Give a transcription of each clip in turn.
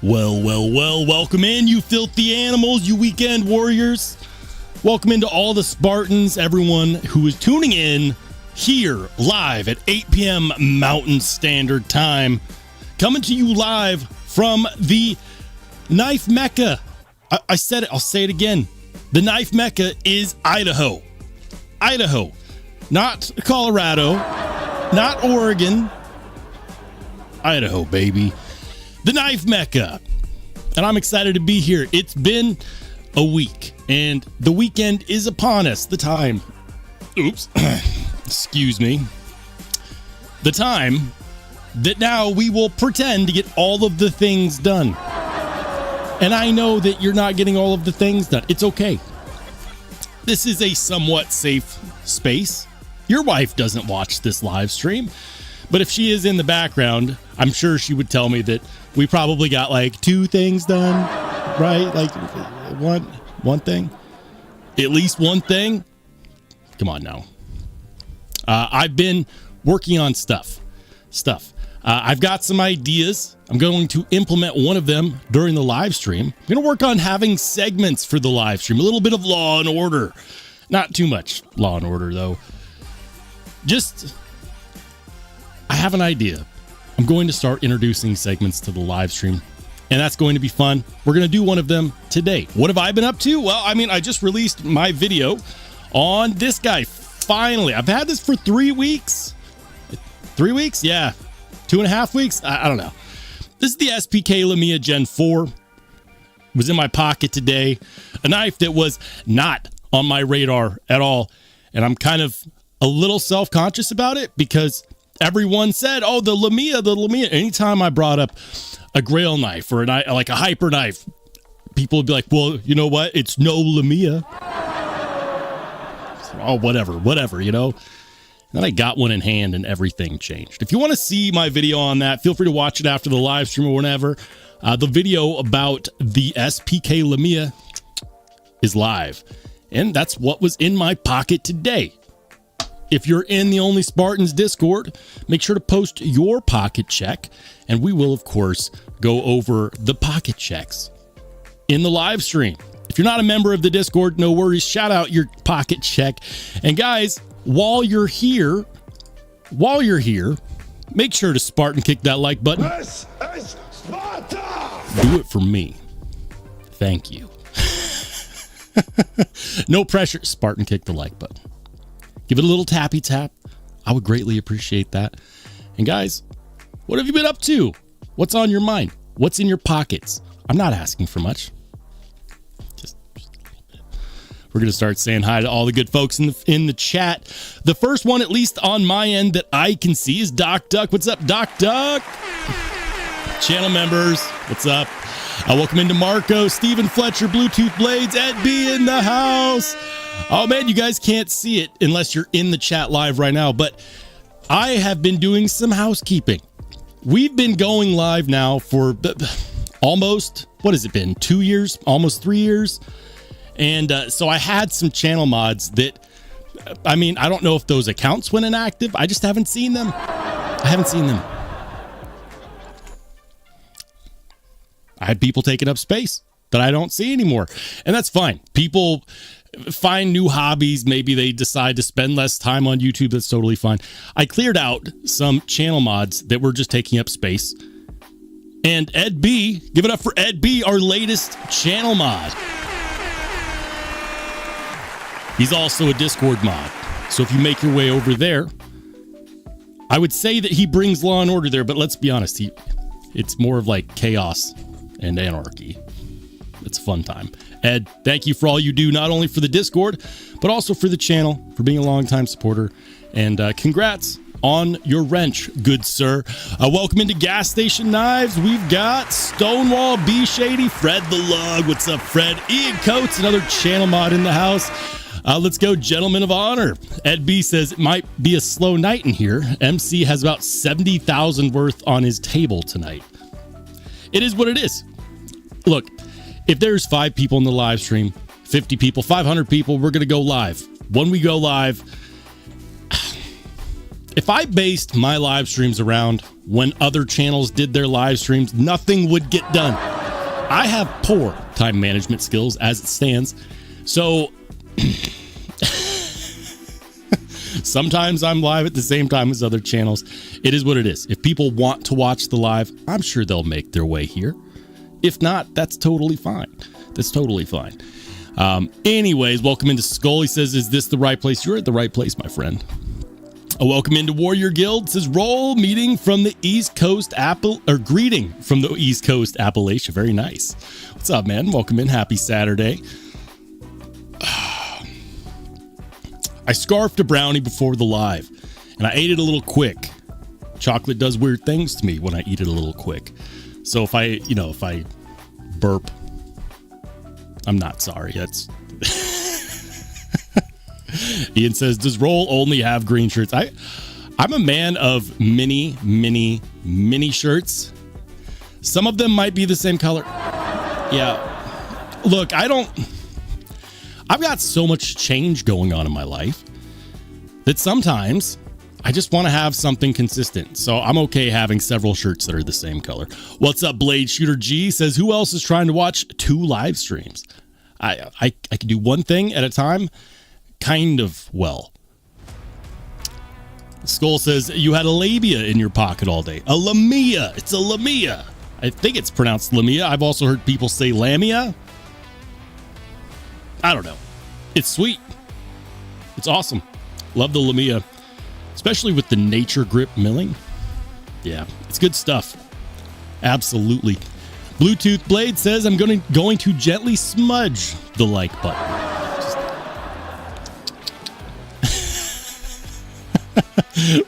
Well, welcome in, you filthy animals, you weekend warriors. Welcome into all the Spartans, everyone who is tuning in here live at 8 p.m. Mountain Standard Time. Coming to you live from the Knife Mecca. I said it, I'll say it again. The Knife Mecca is Idaho. Idaho. Not Colorado. Not Oregon. Idaho, baby. The Knife Mecca. And I'm excited to be here. It's been a week, and the weekend is upon us. The time, excuse me, the time that now we will pretend to get all of the things done. And I know that you're not getting all of the things done. It's okay. This is a somewhat safe space. Your wife doesn't watch this live stream, but if she is in the background, I'm sure she would tell me that we probably got like 2 things done, right? Like one thing, at least one thing. Come on now. I've been working on stuff. I've got some ideas. I'm going to implement one of them during the live stream. I'm going to work on having segments for the live stream. A little bit of Law and Order. Not too much Law and Order, though. I have an idea. I'm going to start introducing segments to the live stream, and that's going to be fun. We're going to do one of them today. What have I been up to? Well, I just released my video on this guy. Finally, I've had this for 3 weeks. 3 weeks? Yeah. 2.5 weeks? I don't know. This is the SPK Lamia Gen 4. It was in my pocket today. A knife that was not on my radar at all. And I'm kind of a little self-conscious about it because everyone said, oh, the Lamia. Anytime I brought up a Grail knife or like a hyper knife, people would be like, well, you know what? It's no Lamia. Oh, whatever, you know? And then I got one in hand and everything changed. If you want to see my video on that, feel free to watch it after the live stream or whenever. The video about the SPK Lamia is live. And that's what was in my pocket today. If you're in the Only Spartans Discord, make sure to post your pocket check, and we will, of course, go over the pocket checks in the live stream. If you're not a member of the Discord, no worries. Shout out your pocket check. And guys, while you're here, make sure to Spartan kick that like button. This is Sparta! Do it for me. Thank you. No pressure. Spartan kick the like button. Give it a little tappy tap. I would greatly appreciate that. And guys, what have you been up to? What's on your mind? What's in your pockets? I'm not asking for much. Just a little bit. We're going to start saying hi to all the good folks in the chat. The first one, at least on my end that I can see, is Doc Duck. What's up, Doc Duck? Channel members, what's up? Welcome into Marco, Stephen Fletcher, Bluetooth Blades, Ed B in the house. Oh man, you guys can't see it unless you're in the chat live right now, but I have been doing some housekeeping. We've been going live now for almost, what has it been, 2 years, almost 3 years? And so I had some channel mods that, I don't know if those accounts went inactive. I just haven't seen them. I had people taking up space that I don't see anymore. And that's fine. People find new hobbies. Maybe they decide to spend less time on YouTube. That's totally fine. I cleared out some channel mods that were just taking up space. And Ed B, give it up for Ed B, our latest channel mod. He's also a Discord mod. So if you make your way over there, I would say that he brings Law and Order there, but let's be honest, it's more of like chaos and anarchy. It's a fun time. Ed, thank you for all you do, not only for the Discord, but also for the channel, for being a longtime supporter. And congrats on your wrench, good sir. Welcome into Gas Station Knives. We've got Stonewall, B Shady, Fred the Lug. What's up, Fred? Ian Coates, another channel mod in the house. Let's go, Gentlemen of Honor. Ed B says it might be a slow night in here. MC has about 70,000 worth on his table tonight. It is what it is. Look, if there's 5 people in the live stream, 50 people, 500 people, we're going to go live. When we go live, if I based my live streams around when other channels did their live streams, nothing would get done. I have poor time management skills as it stands. So sometimes I'm live at the same time as other channels. It is what it is. If people want to watch the live, I'm sure they'll make their way here. If not, that's totally fine. That's totally fine. Anyways, welcome into Skull. He says, is this the right place? You're at the right place, my friend. Welcome into Warrior Guild. Says roll meeting from the East Coast greeting from the East Coast Appalachia. Very nice. What's up, man? Welcome in. Happy Saturday. I scarfed a brownie before the live and I ate it a little quick. Chocolate does weird things to me when I eat it a little quick. So if I burp, I'm not sorry. That's Ian says, does Roll only have green shirts? I'm a man of many shirts. Some of them might be the same color. Yeah. Look, I've got so much change going on in my life that sometimes I just want to have something consistent. So I'm okay having several shirts that are the same color. What's up, Blade Shooter G? Says, who else is trying to watch 2 live streams? I can do one thing at a time. Kind of well. Skull says, you had a labia in your pocket all day. A lamia. It's a lamia. I think it's pronounced lamia. I've also heard people say lamia. I don't know. It's sweet. It's awesome. Love the lamia, especially with the nature grip milling. Yeah, it's good stuff. Absolutely. Bluetooth Blade says, I'm going to gently smudge the like button.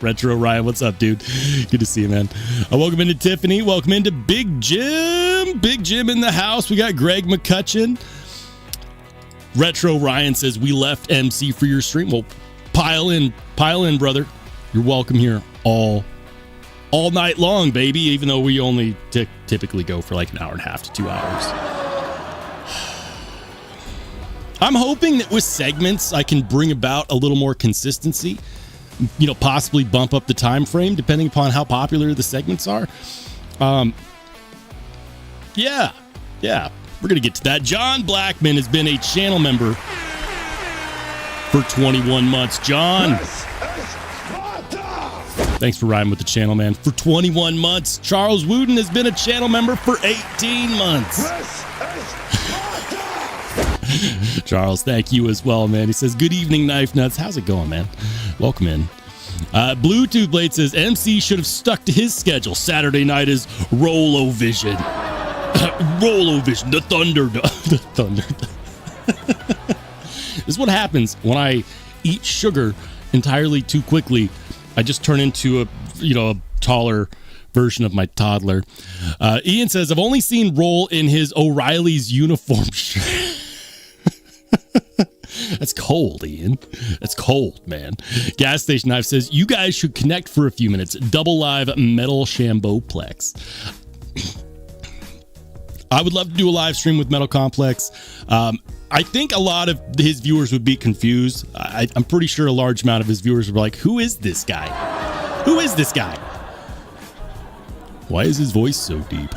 Retro Ryan, what's up, dude? Good to see you, man. Welcome into Tiffany. Welcome into Big Jim. Big Jim in the house. We got Greg McCutcheon. Retro Ryan says, we left MC for your stream. Well, pile in, brother. You're welcome here all night long, baby, even though we only typically go for like an hour and a half to 2 hours. I'm hoping that with segments, I can bring about a little more consistency. Possibly bump up the time frame depending upon how popular the segments are. Yeah, we're gonna get to that. John Blackman has been a channel member for 21 months. John, thanks for riding with the channel, man. For 21 months. Charles Wooden has been a channel member for 18 months. Charles, thank you as well, man. He says, good evening, Knife Nuts. How's it going, man? Welcome in. Bluetooth Blade says, MC should have stuck to his schedule. Saturday night is Rollo-Vision. Rollo-Vision, the Thunder. The Thunder. This is what happens when I eat sugar entirely too quickly. I just turn into a taller version of my toddler. Ian says, I've only seen Roll in his O'Reilly's uniform shirt. That's cold, Ian. That's cold, man. Gas Station Knife says, you guys should connect for a few minutes. Double live Metal Shamboplex. I would love to do a live stream with Metal Complex. I think a lot of his viewers would be confused. I'm pretty sure a large amount of his viewers would be like, who is this guy? Who is this guy? Why is his voice so deep?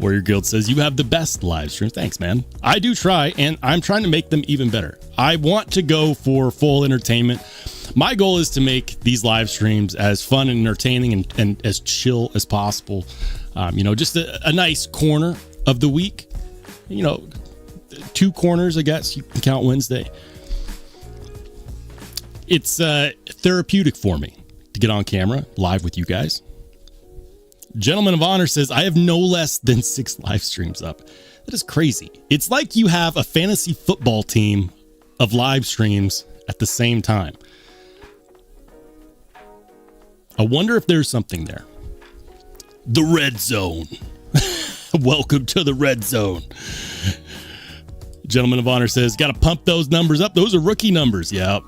Warrior Guild says, you have the best live streams. Thanks, man. I do try, and I'm trying to make them even better. I want to go for full entertainment. My goal is to make these live streams as fun and entertaining and as chill as possible. Just a nice corner of the week. 2 corners, I guess you can count Wednesday. It's therapeutic for me to get on camera live with you guys. Gentleman of Honor says, I have no less than 6 live streams up. That is crazy. It's like you have a fantasy football team of live streams at the same time. I wonder if there's something there. The Red Zone. Welcome to the Red Zone. Gentleman of Honor says, got to pump those numbers up. Those are rookie numbers. Yep.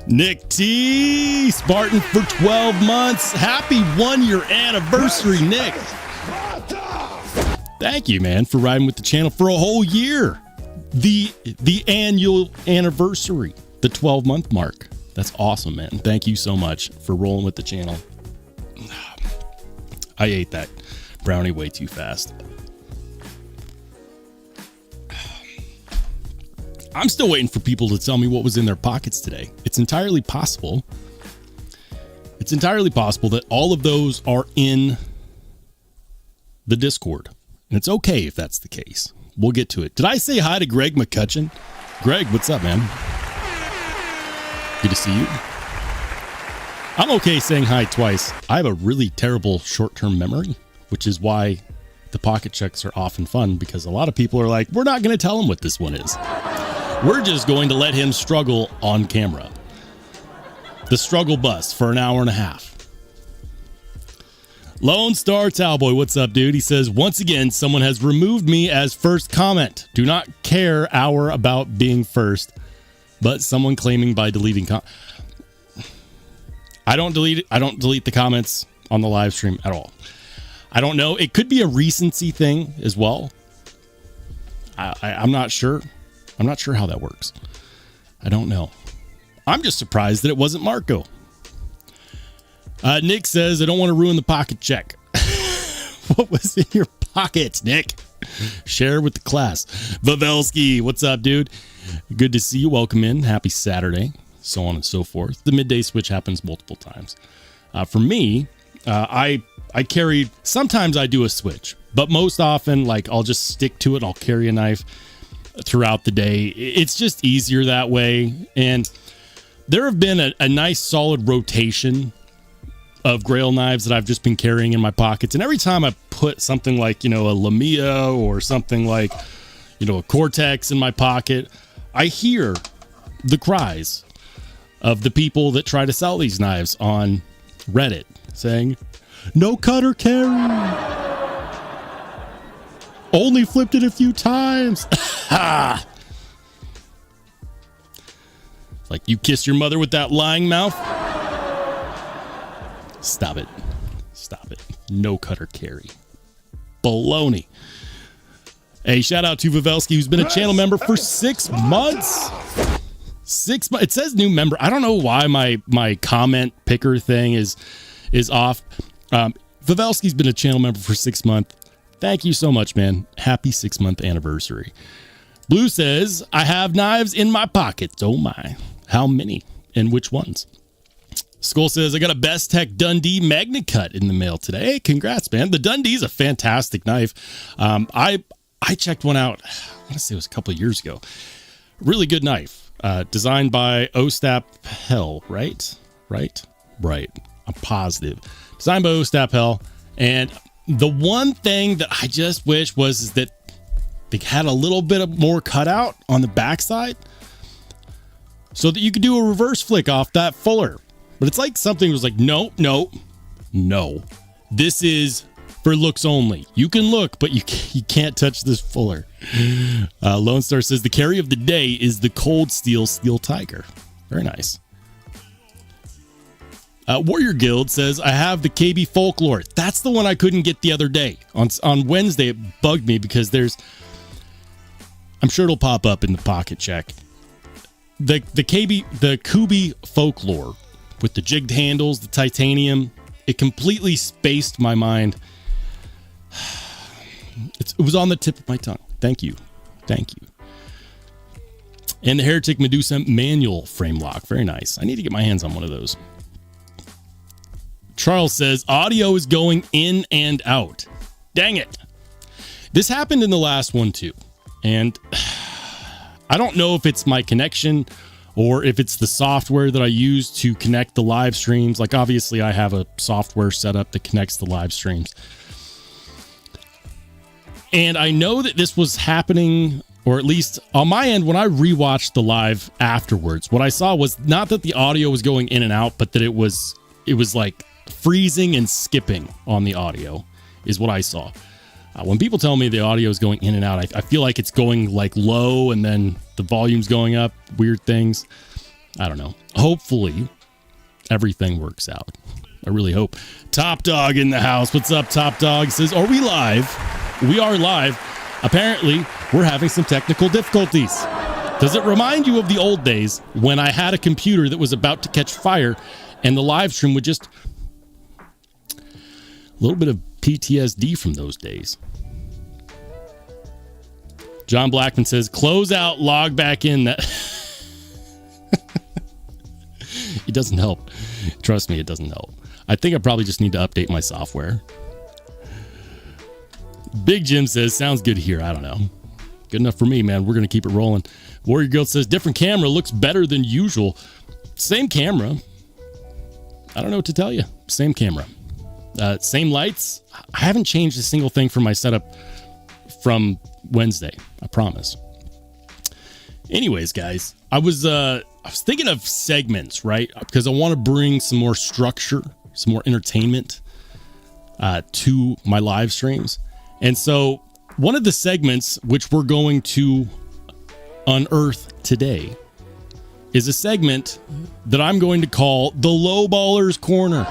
Nick T. Spartan for 12 months. Happy 1-year anniversary, Nick. Thank you, man, for riding with the channel for a whole year. The annual anniversary, the 12-month mark. That's awesome, man. Thank you so much for rolling with the channel. I ate that brownie way too fast. I'm still waiting for people to tell me what was in their pockets today. It's entirely possible. It's entirely possible that all of those are in the Discord. And it's okay if that's the case. We'll get to it. Did I say hi to Greg McCutcheon? Greg, what's up, man? Good to see you. I'm okay saying hi twice. I have a really terrible short-term memory, which is why the pocket checks are often fun, because a lot of people are like, we're not going to tell him what this one is. We're just going to let him struggle on camera. The struggle bus for an hour and a half. Lone Star Talboy, what's up, dude? He says, once again, someone has removed me as first comment. Do not care hour about being first, but someone claiming by deleting I don't delete the comments on the live stream at all. I don't know. It could be a recency thing as well. I'm not sure. I'm not sure how that works. I don't know. I'm just surprised that it wasn't Marco. Nick says, I don't want to ruin the pocket check. What was in your pockets, Nick? Share with the class. Vavelsky, what's up, dude? Good to see you. Welcome in. Happy Saturday. So on and so forth. The midday switch happens multiple times. For me, I carry, sometimes I do a switch, but most often, like, I'll just stick to it. I'll carry a knife throughout the day. It's just easier that way. And there have been a nice solid rotation of Grail knives that I've just been carrying in my pockets. And every time I put something like, a Lamia or something like, a Cortex in my pocket, I hear the cries of the people that try to sell these knives on Reddit saying, no cut or carry. Only flipped it a few times. Like, you kiss your mother with that lying mouth? Stop it. Stop it. No cut or carry. Baloney. Hey, shout out to Vavelsky, who's been a channel member for 6 months. 6 months. It says new member. I don't know why my comment picker thing is off. Vavelsky's been a channel member for 6 months. Thank you so much, man. Happy 6-month anniversary. Blue says, I have knives in my pockets. Oh my. How many? And which ones? Skull says, I got a bestech Dundee Magna Cut in the mail today. Hey, congrats, man. The Dundee's a fantastic knife. I checked one out, I want to say it was a couple of years ago. Really good knife. Designed by Ostap Hell, right? I'm positive. Designed by Ostap Hell. And the one thing that I just wish was that they had a little bit of more cutout on the backside so that you could do a reverse flick off that fuller. But it's like something was like, no. This is for looks only. You can look, but you can't touch this fuller. Lone Star says the carry of the day is the Cold Steel Tiger. Very nice. Warrior Guild says, I have the KB Folklore. That's the one I couldn't get the other day. On Wednesday, it bugged me because I'm sure it'll pop up in the pocket check. The Kubi Folklore with the jigged handles, the titanium, it completely spaced my mind. It was on the tip of my tongue. Thank you. And the Heretic Medusa manual frame lock. Very nice. I need to get my hands on one of those. Charles says, audio is going in and out. Dang it. This happened in the last one too. And I don't know if it's my connection or if it's the software that I use to connect the live streams. Like, obviously I have a software set up that connects the live streams. And I know that this was happening, or at least on my end, when I rewatched the live afterwards, what I saw was not that the audio was going in and out, but that it was like freezing and skipping on the audio is what I saw. When people tell me the audio is going in and out, I feel like it's going like low and then the volume's going up, weird things. I don't know. Hopefully everything works out. I really hope. Top Dog in the house. What's up, Top Dog? Says, are we live? We are live. Apparently, we're having some technical difficulties. Does it remind you of the old days when I had a computer that was about to catch fire and the live stream would just... A little bit of PTSD from those days. John Blackman says, close out, log back in. That it doesn't help. Trust me, it doesn't help. I think I probably just need to update my software. Big Jim says, sounds good here. I don't know. Good enough for me, man. We're going to keep it rolling. Warrior Girl says, different camera, looks better than usual. Same camera. I don't know what to tell you. Same camera. Same lights. I haven't changed a single thing for my setup from Wednesday. I promise. Anyways, guys, I was thinking of segments, right? Because I want to bring some more structure, some more entertainment to my live streams. And so one of the segments which we're going to unearth today is a segment that I'm going to call the Lowballers Corner.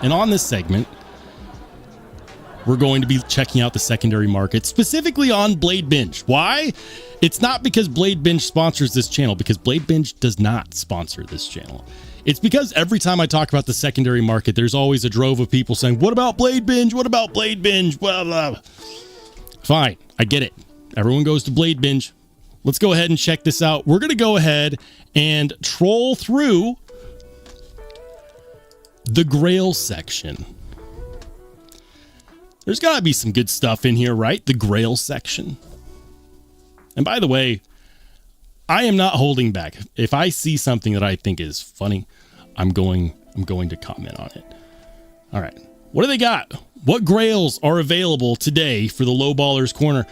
And on this segment, we're going to be checking out the secondary market, specifically on Blade Binge. Why? It's not because Blade Binge sponsors this channel, because Blade Binge does not sponsor this channel. It's because every time I talk about the secondary market, there's always a drove of people saying, what about Blade Binge? What about Blade Binge? Blah, blah. Fine, I get it. Everyone goes to Blade Binge. Let's go ahead and check this out. We're going to go ahead and troll through the Grail section. There's got to be some good stuff in here, right? The Grail section. And by the way, I am not holding back. If I see something that I think is funny, I'm going to comment on it. All right. What do they got? What Grails are available today for the Lowballers Corner?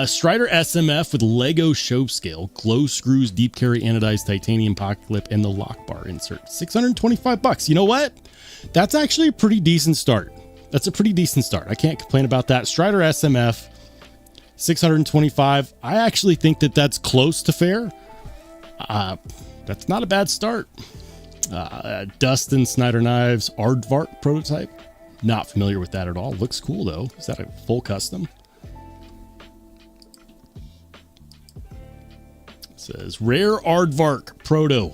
Strider SMF with Lego show scale, glow screws, deep carry anodized titanium pocket clip, and the lock bar insert. $625. You know what? That's actually a pretty decent start. That's a pretty decent start. I can't complain about that. Strider SMF, $625. I actually think that that's close to fair. That's not a bad start. Dustin Snyder Knives Aardvark prototype. Not familiar with that at all. Looks cool though. Is that a full custom? It says Rare Aardvark Proto.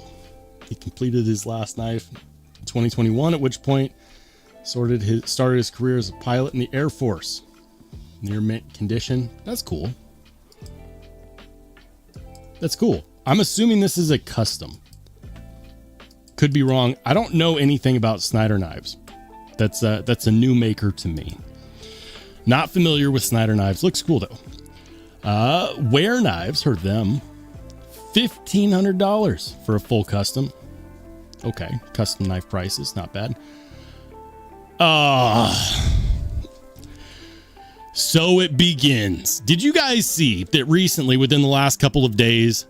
He completed his last knife in 2021, at which point started his career as a pilot in the Air Force. Near mint condition. That's cool. That's cool. I'm assuming this is a custom. Could be wrong. I don't know anything about Snyder Knives. That's a new maker to me. Not familiar with Snyder Knives. Looks cool though. Ware Knives, heard them. $1,500 for a full custom. Okay, custom knife prices, not bad. So it begins. Did you guys see that recently, within the last couple of days,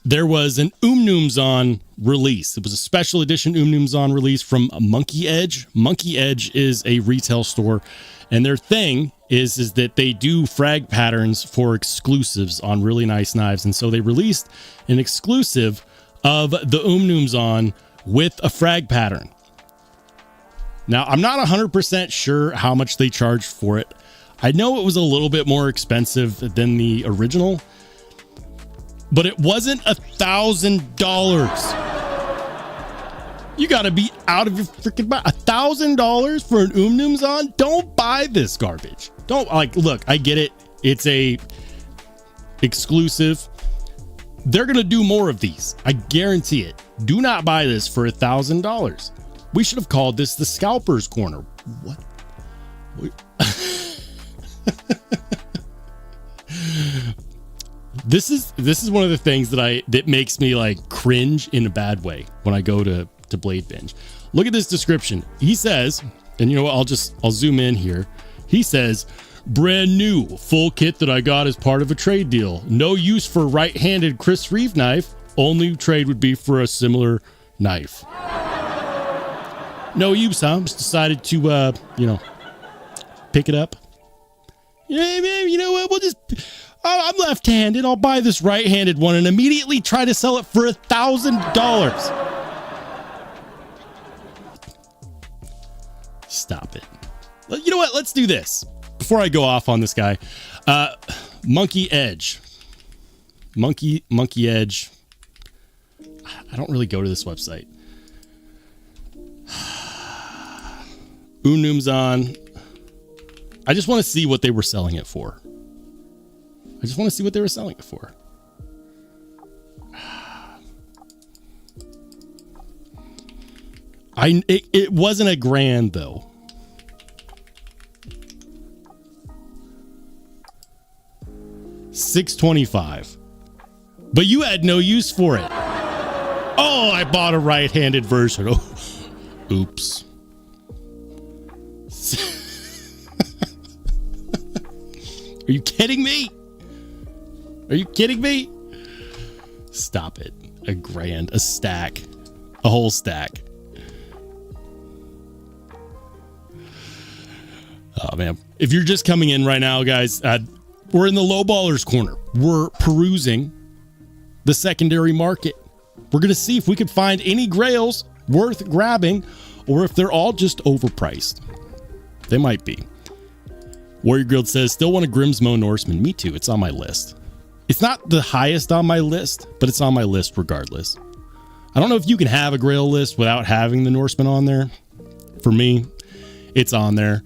there was an Noomzon release? It was a special edition Noomzon release from Monkey Edge. Monkey Edge is a retail store, and their thing is that they do frag patterns for exclusives on really nice knives. And so they released an exclusive of the Noomzon with a frag pattern. Now, I'm not 100% sure how much they charged for it. I know it was a little bit more expensive than the original, but it wasn't $1,000. You gotta be out of your freaking mind. $1,000 for an Noomzon? Don't buy this garbage. Don't, like, look, I get it. It's a exclusive. They're gonna do more of these. I guarantee it. Do not buy this for $1,000. We should have called this the Scalper's Corner. What? This is one of the things that makes me like cringe in a bad way when I go to Blade Binge. Look at this description. He says, and you know what, I'll zoom in here. He says, brand new full kit that I got as part of a trade deal. No use for right-handed Chris Reeve knife. Only trade would be for a similar knife. No use, huh? Just decided to pick it up. Yeah, man, you know what? I'm left-handed. I'll buy this right-handed one and immediately try to sell it for $1,000. Stop it. You know what? Let's do this. Before I go off on this guy, Monkey Edge. Monkey Edge. I don't really go to this website. Noomzon. I just want to see what they were selling it for. I just want to see what they were selling it for. It wasn't $1,000 though. $625. But you had no use for it. Oh, I bought a right-handed version. Oh, oops. Are you kidding me? Are you kidding me? Stop it. $1,000, a stack, a whole stack. Oh man. If you're just coming in right now, guys, we're in the lowballers corner. We're perusing the secondary market. We're going to see if we can find any grails worth grabbing or if they're all just overpriced. They might be. Warrior Guild says, still want a Grimsmo Norseman. Me too. It's on my list. It's not the highest on my list, but it's on my list regardless. I don't know if you can have a grail list without having the Norseman on there. For me, it's on there.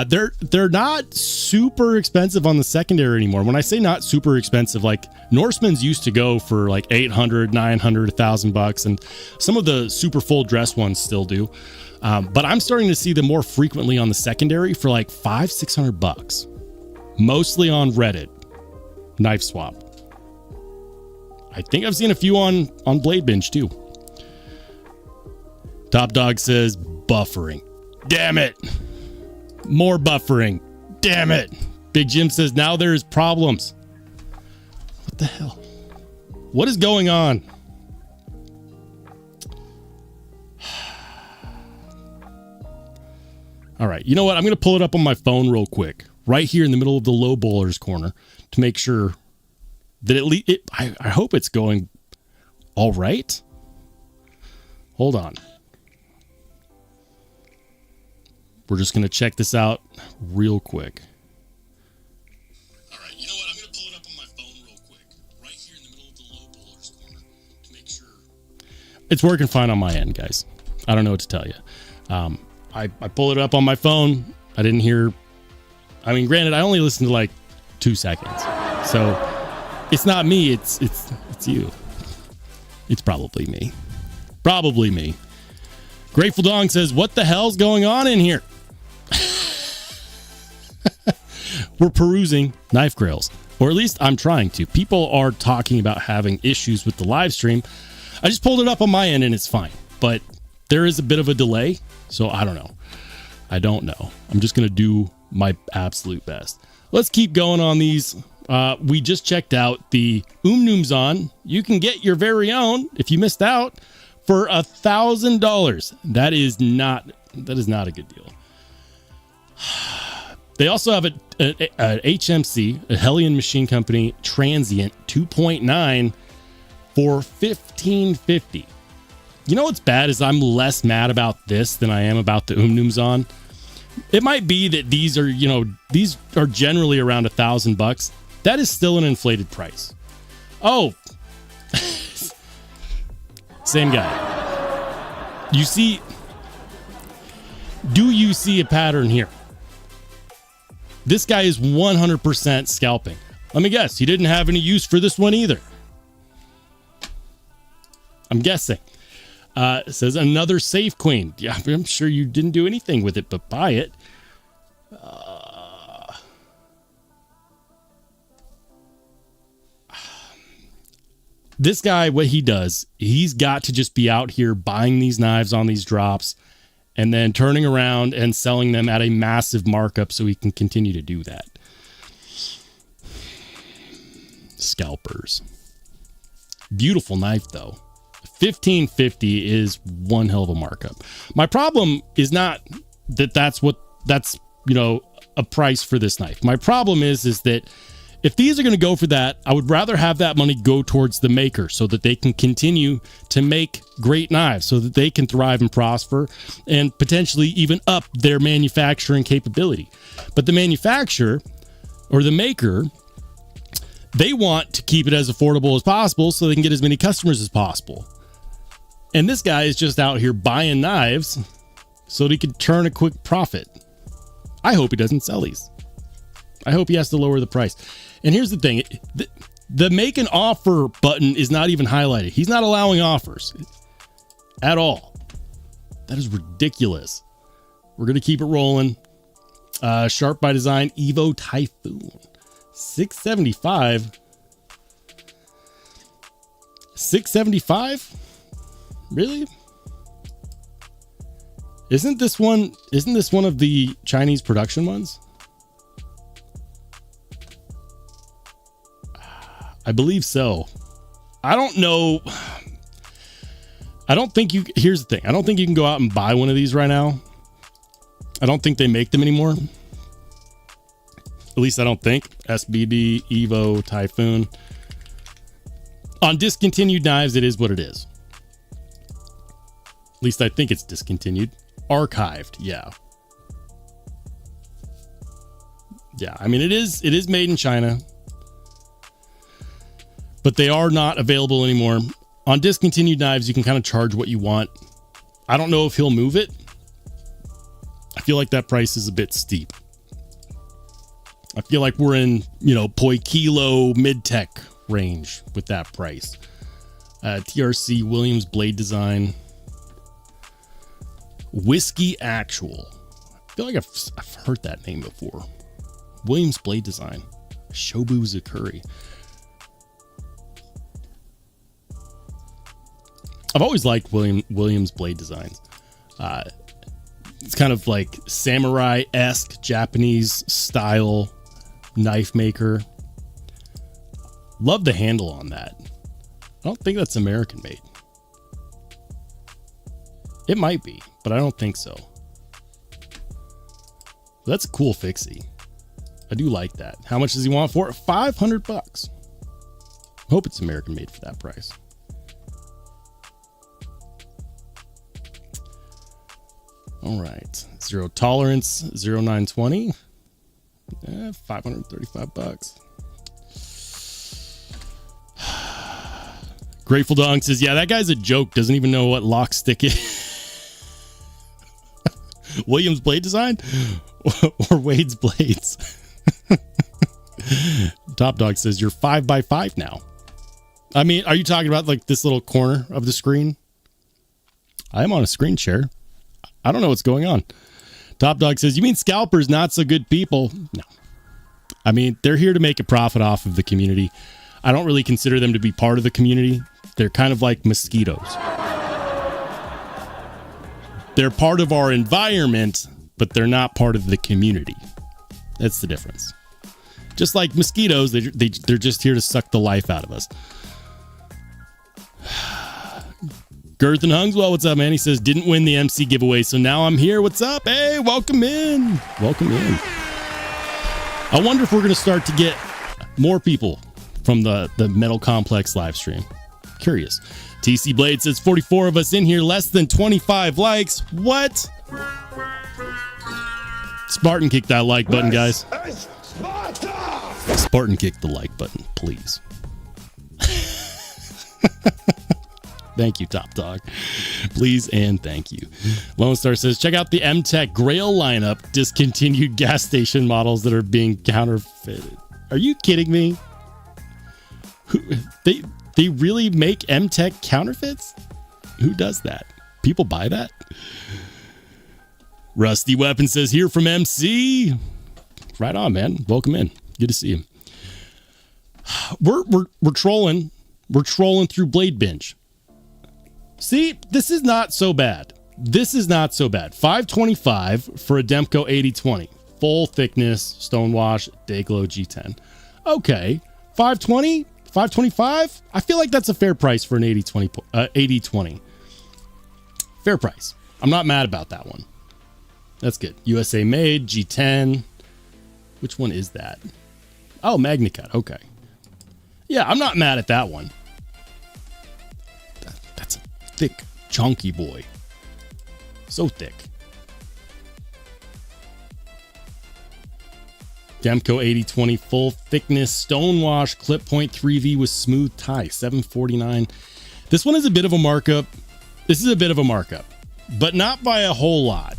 They're not super expensive on the secondary anymore. When I say not super expensive, like Norsemen's used to go for like $800, $900, $1,000, and some of the super full dress ones still do. But I'm starting to see them more frequently on the secondary for like $500, $600, mostly on Reddit. Knife swap. I think I've seen a few on Blade Bench too. Top Dog says buffering. Damn it. More buffering. Damn it. Big Jim says now there's problems. What the hell? What is going on? All right. You know what? I'm going to pull it up on my phone real quick. Right here in the middle of the low ballers corner to make sure that at least I hope it's going all right. Hold on. We're just going to check this out real quick. All right. You know what? I'm going to pull it up on my phone real quick. Right here in the middle of the low ballers corner to make sure. It's working fine on my end, guys. I don't know what to tell you. I pulled it up on my phone. I didn't hear. I mean, granted, I only listened to like 2 seconds. So it's not me. It's you. It's probably me. Probably me. Grateful Dong says, what the hell's going on in here? We're perusing knife grails, or at least I'm trying to. People are talking about having issues with the live stream. I just pulled it up on my end and it's fine, but there is a bit of a delay, so I don't know. I don't know. I'm just going to do my absolute best. Let's keep going on these. We just checked out the Noomzon. You can get your very own if you missed out for $1,000. That is not a good deal. They also have a HMC, a Hellion Machine Company Transient 2.9 for $1,550. You know what's bad is I'm less mad about this than I am about the Noomzon. It might be that these are generally around $1,000. That is still an inflated price. Oh, same guy. Do you see a pattern here? This guy is 100% scalping. Let me guess, he didn't have any use for this one either. I'm guessing. It says another safe queen. Yeah, I'm sure you didn't do anything with it but buy it. This guy, what he does, he's got to just be out here buying these knives on these drops and then turning around and selling them at a massive markup so he can continue to do that. Scalpers. Beautiful knife, though. $1,550 is one hell of a markup. My problem is not that that's a price for this knife. My problem is that if these are going to go for that, I would rather have that money go towards the maker so that they can continue to make great knives, so that they can thrive and prosper and potentially even up their manufacturing capability. But the manufacturer or the maker, they want to keep it as affordable as possible so they can get as many customers as possible. And this guy is just out here buying knives so that he can turn a quick profit. I hope he doesn't sell these. I hope he has to lower the price. And here's the thing. The make an offer button is not even highlighted. He's not allowing offers at all. That is ridiculous. We're going to keep it rolling. Sharp by Design Evo Typhoon. $675. $675? Really? Isn't this one of the Chinese production ones? I believe so. I don't know. Here's the thing. I don't think you can go out and buy one of these right now. I don't think they make them anymore. At least I don't think. SBD Evo Typhoon. On discontinued knives, it is what it is. At least I think it's discontinued. Archived, yeah. Yeah, I mean, it is made in China. But they are not available anymore. On discontinued knives, you can kind of charge what you want. I don't know if he'll move it. I feel like that price is a bit steep. I feel like we're in, poi kilo mid-tech range with that price. TRC Williams blade design. Whiskey Actual. I feel like I've heard that name before. Williams blade design. Shobu Zakuri. I've always liked Williams blade designs. It's kind of like samurai-esque Japanese style knife maker. Love the handle on that. I don't think that's American made. It might be, but I don't think so. That's a cool fixie. I do like that. How much does he want for it? $500. Hope it's American made for that price. All right. Zero tolerance, 0920. $535. Grateful Dog says, yeah, that guy's a joke. Doesn't even know what lock stick is. Williams blade design or Wade's blades. Top Dog says, you're 5x5 now. I mean, are you talking about like this little corner of the screen? I am on a screen share. I don't know what's going on. Top Dog says, you mean scalpers, not so good people? No. I mean, they're here to make a profit off of the community. I don't really consider them to be part of the community. They're kind of like mosquitoes. They're part of our environment, but they're not part of the community. That's the difference. Just like mosquitoes, they're just here to suck the life out of us. Girth and Hungswell, what's up, man? He says, didn't win the MC giveaway, so now I'm here. What's up? Hey, welcome in. Welcome in. I wonder if we're going to start to get more people from the Metal Complex live stream. Curious. TC Blade says, 44 of us in here, less than 25 likes. What? Spartan, kick that like button, guys. Spartan, kick the like button, please. Thank you, Top Dog. Please and thank you. Lone Star says, check out the M-Tech Grail lineup, discontinued gas station models that are being counterfeited. Are you kidding me? They really make M-Tech counterfeits? Who does that? People buy that? Rusty Weapon says, here from MC. Right on, man. Welcome in. Good to see you. We're trolling. We're trolling through Blade Binge. See, this is not so bad. This is not so bad. $525 for a Demko 8020. Full thickness, stonewash, Dayglow G10. Okay. $520? $525? I feel like that's a fair price for an 8020. Fair price. I'm not mad about that one. That's good. USA made, G10. Which one is that? Oh, MagnaCut. Okay. Yeah, I'm not mad at that one. That's a thick, chunky boy. So thick. Demko 8020 full thickness stonewash clip point 3V with smooth tie, $749. This one is a bit of a markup. This is a bit of a markup, but not by a whole lot.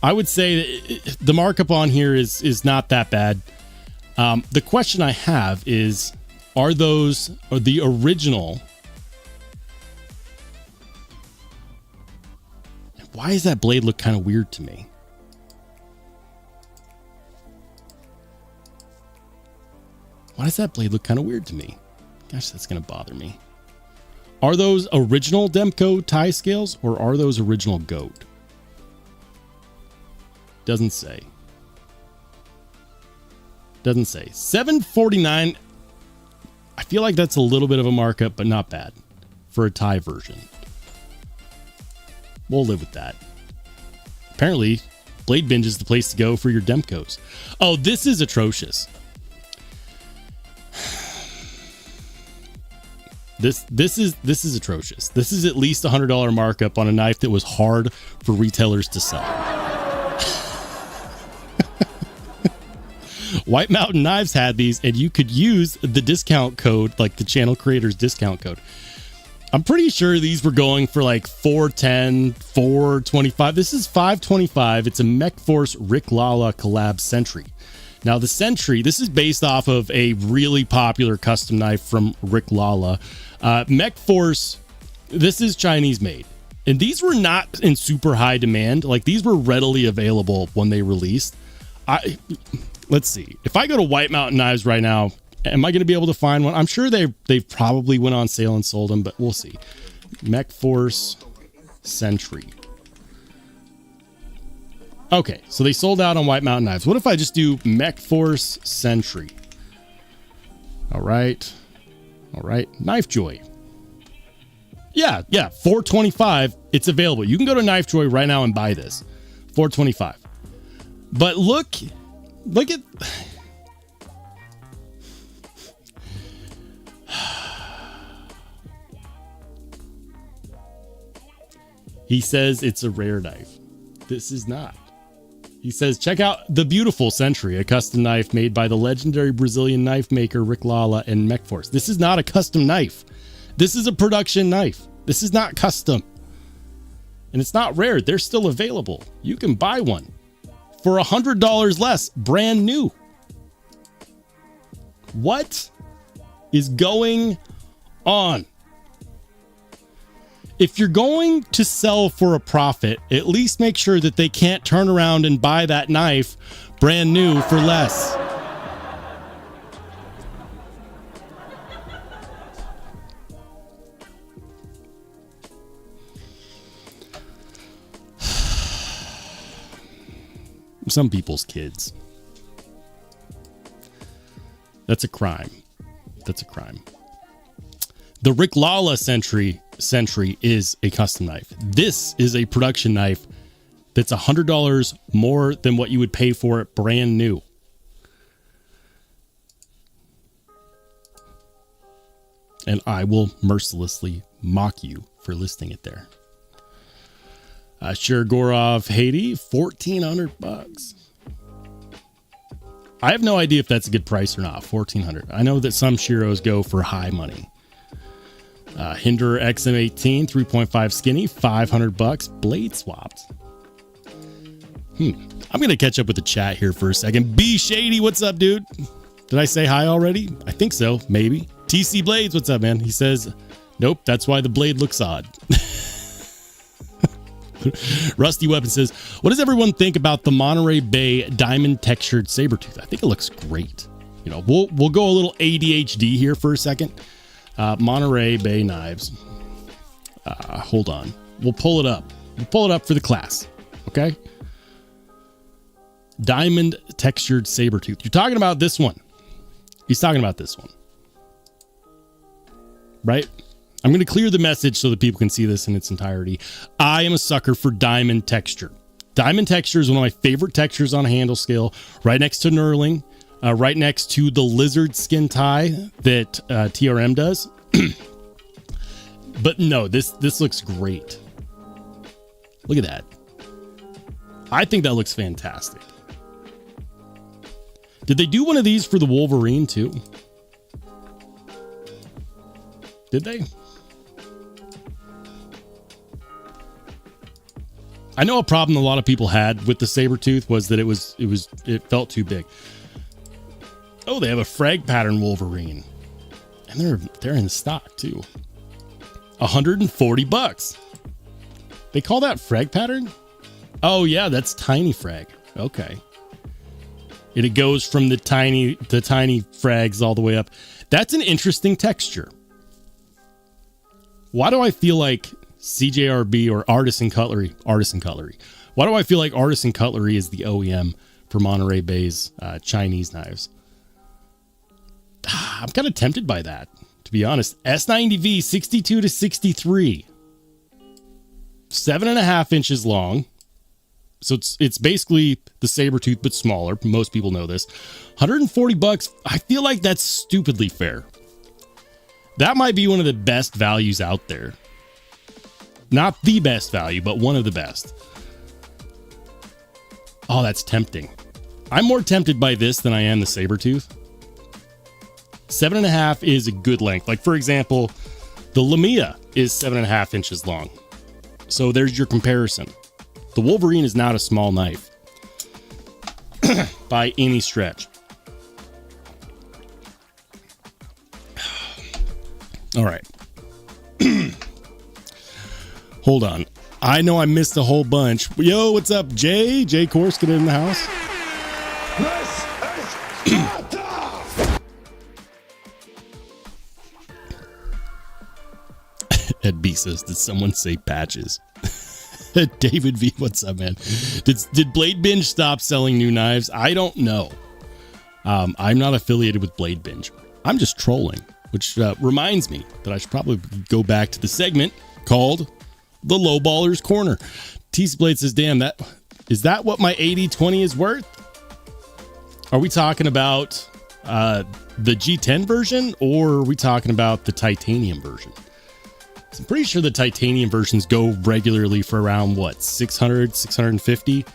I would say that the markup on here is not that bad. The question I have is, are the original? Why does that blade look kind of weird to me? Why does that blade look kind of weird to me? Gosh, that's going to bother me. Are those original Demko tie scales or are those original goat? Doesn't say. Doesn't say. $749. I feel like that's a little bit of a markup, but not bad for a tie version. We'll live with that. Apparently, Blade Binge is the place to go for your Demkos. Oh, this is atrocious. This is atrocious. This is at least $100 markup on a knife that was hard for retailers to sell. White Mountain Knives had these, and you could use the discount code, like the channel creators discount code. I'm pretty sure these were going for like $410, $425. This is $525. It's a MechForce Rick Lala collab Sentry. Now the Sentry, this is based off of a really popular custom knife from Rick Lala. MechForce, this is Chinese made. And these were not in super high demand. Like these were readily available when they released. Let's see. If I go to White Mountain Knives right now, am I going to be able to find one? I'm sure they've probably went on sale and sold them, but we'll see. MechForce Sentry. Okay, so they sold out on White Mountain Knives. What if I just do MechForce Sentry? All right. All right. Knife Joy. Yeah, $425. It's available. You can go to Knife Joy right now and buy this. $425. But look at... He says it's a rare knife. This is not. He says, check out the beautiful Sentry, a custom knife made by the legendary Brazilian knife maker Rick Lala and MechForce. This is not a custom knife. This is a production knife. This is not custom. And it's not rare. They're still available. You can buy one for $100 less, brand new. What is going on? If you're going to sell for a profit, at least make sure that they can't turn around and buy that knife brand new for less. Some people's kids. That's a crime. That's a crime. The Rick Lala Sentry is a custom knife. This is a production knife that's $100 more than what you would pay for it brand new. And I will mercilessly mock you for listing it there. Shirgorov Haiti, $1,400. I have no idea if that's a good price or not. $1,400. I know that some Shiros go for high money. Hinder XM18 3.5 skinny, $500. Blade swapped. I'm gonna catch up with the chat here for a second. B Shady, what's up, dude? Did I say hi already? I think so, maybe. TC Blades, what's up, man? He says, nope, that's why the blade looks odd. Rusty Weapon says, what does everyone think about the Monterey Bay diamond textured saber tooth? I think it looks great. You know, we'll go a little ADHD here for a second. Monterey Bay Knives. Hold on. We'll pull it up. We'll pull it up for the class. Okay. Diamond textured saber tooth. You're talking about this one. He's talking about this one. Right? I'm going to clear the message so that people can see this in its entirety. I am a sucker for diamond texture. Diamond texture is one of my favorite textures on a handle scale, right next to knurling, right next to the lizard skin tie that TRM does. But no, this looks great. Look at that. I think that looks fantastic. Did they do one of these for the Wolverine too? Did they? I know a problem a lot of people had with the Sabertooth was that it felt too big. Oh, they have a frag pattern Wolverine. And they're in stock too. $140. They call that frag pattern? Oh yeah, that's tiny frag. Okay. It goes from the tiny frags all the way up. That's an interesting texture. Why do I feel like CJRB or Artisan Cutlery? Why do I feel like Artisan Cutlery is the OEM for Monterey Bay's Chinese knives? I'm kind of tempted by that, to be honest. S90V 62 to 63. 7.5 inches long. So it's basically the Sabertooth, but smaller. Most people know this. $140. I feel like that's stupidly fair. That might be one of the best values out there. Not the best value, but one of the best. Oh, that's tempting. I'm more tempted by this than I am the Sabertooth. 7.5 is a good length. Like, for example, the Lamia is 7.5 inches long. So there's your comparison. The Wolverine is not a small knife by any stretch. All right. Hold on. I know I missed a whole bunch. Yo, what's up, Jay? Jay Korskin in the house. This is Sparta! Ed B says, did someone say patches? David V, what's up, man? Did Blade Binge stop selling new knives? I don't know. I'm not affiliated with Blade Binge. I'm just trolling, which reminds me that I should probably go back to the segment called The Lowballers Corner. T Blade says, damn, is that what my 80/20 is worth? Are we talking about the G10 version, or are we talking about the titanium version? I'm pretty sure the titanium versions go regularly for around, what, 600, 650?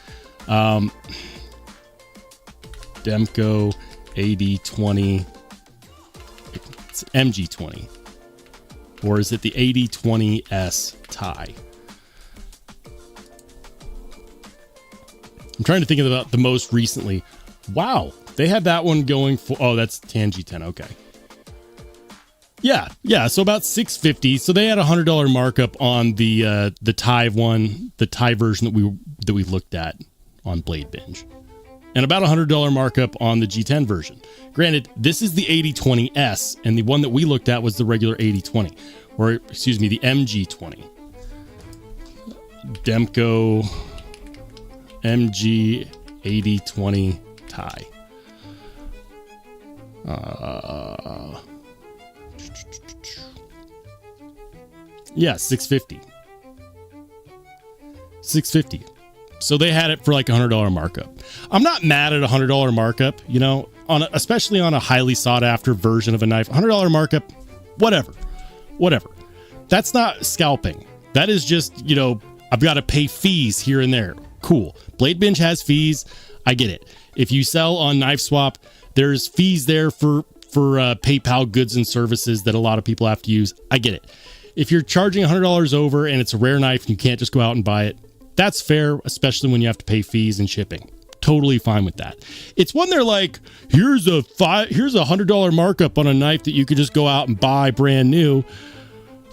Demko, AD20, it's MG20. Or is it the 8020S tie? I'm trying to think about the most recently. Wow, they had that one going for, oh, that's Tan G10, okay. Yeah, so about $650. So they had a $100 markup on the tie one, the tie version that we looked at on Blade Binge, and about a $100 markup on the G10 version. Granted, this is the 8020S, and the one that we looked at was the regular 8020, or excuse me, the MG20. Demko MG 8020 tie. Yeah, 650. 650. So they had it for like a $100 markup. I'm not mad at a $100 markup, you know, especially on a highly sought after version of a knife. $100 markup, whatever. That's not scalping. That is just, you know, I've got to pay fees here and there. Cool. Blade Binge has fees. I get it. If you sell on Knife Swap, there's fees there for PayPal goods and services that a lot of people have to use. I get it. If you're charging $100 over and it's a rare knife and you can't just go out and buy it, that's fair, especially when you have to pay fees and shipping. Totally fine with that. It's when they're like, here's a $100 markup on a knife that you could just go out and buy brand new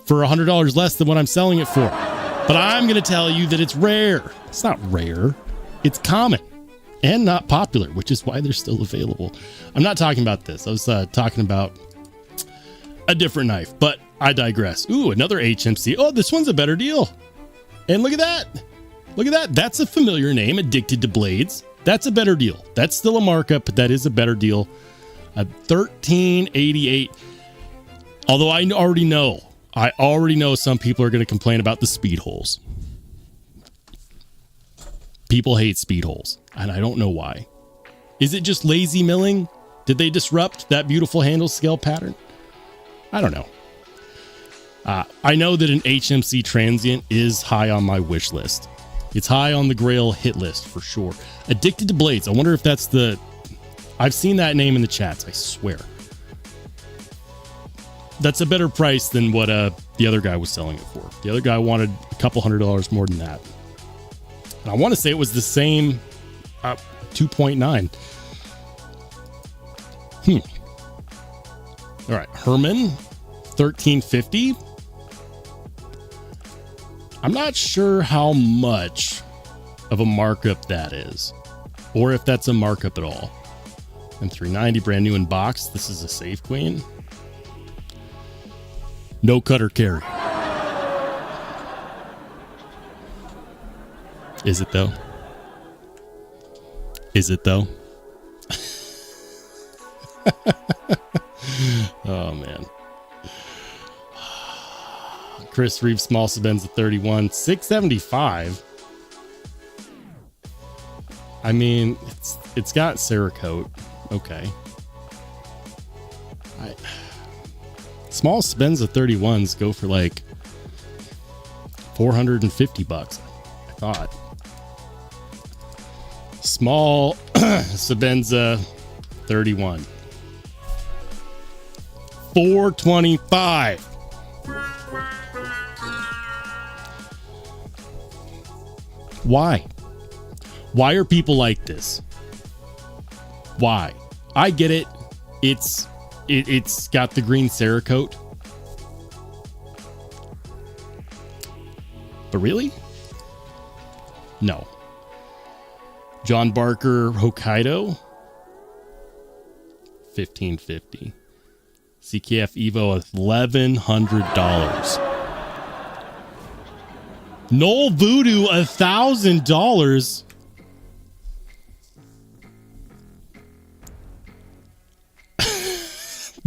for $100 less than what I'm selling it for. But I'm going to tell you that it's rare. It's not rare. It's common and not popular, which is why they're still available. I'm not talking about this. I was talking about a different knife, but I digress. Ooh, another HMC. Oh, this one's a better deal. And look at that. Look at that. That's a familiar name, Addicted to Blades. That's a better deal. That's still a markup, but that is a better deal. A $13.88. Although I already know some people are going to complain about the speed holes. People hate speed holes, and I don't know why. Is it just lazy milling? Did they disrupt that beautiful handle scale pattern? I don't know. I know that an HMC Transient is high on my wish list. It's high on the Grail hit list for sure. Addicted to Blades. I wonder if that's the... I've seen that name in the chats, I swear. That's a better price than what the other guy was selling it for. The other guy wanted a couple $100 more than that. And I want to say it was the same 2.9. All right, Herman, 1350. I'm not sure how much of a markup that is, or if that's a markup at all. M390, brand new in box. This is a safe queen. No cut or carry. Is it though? Is it though? Oh man. Chris Reeves, small Sabenza 31, 675. I mean, it's got Cerakote. Okay. Small Sabenza 31s go for like $450, I thought. Small Sabenza 31. $425. Why? Why are people like this? Why? I get it. It's got the green Cerakote. But really? No. John Barker Hokkaido, $1,550. CKF Evo, $1,100. Noel Voodoo, $1,000.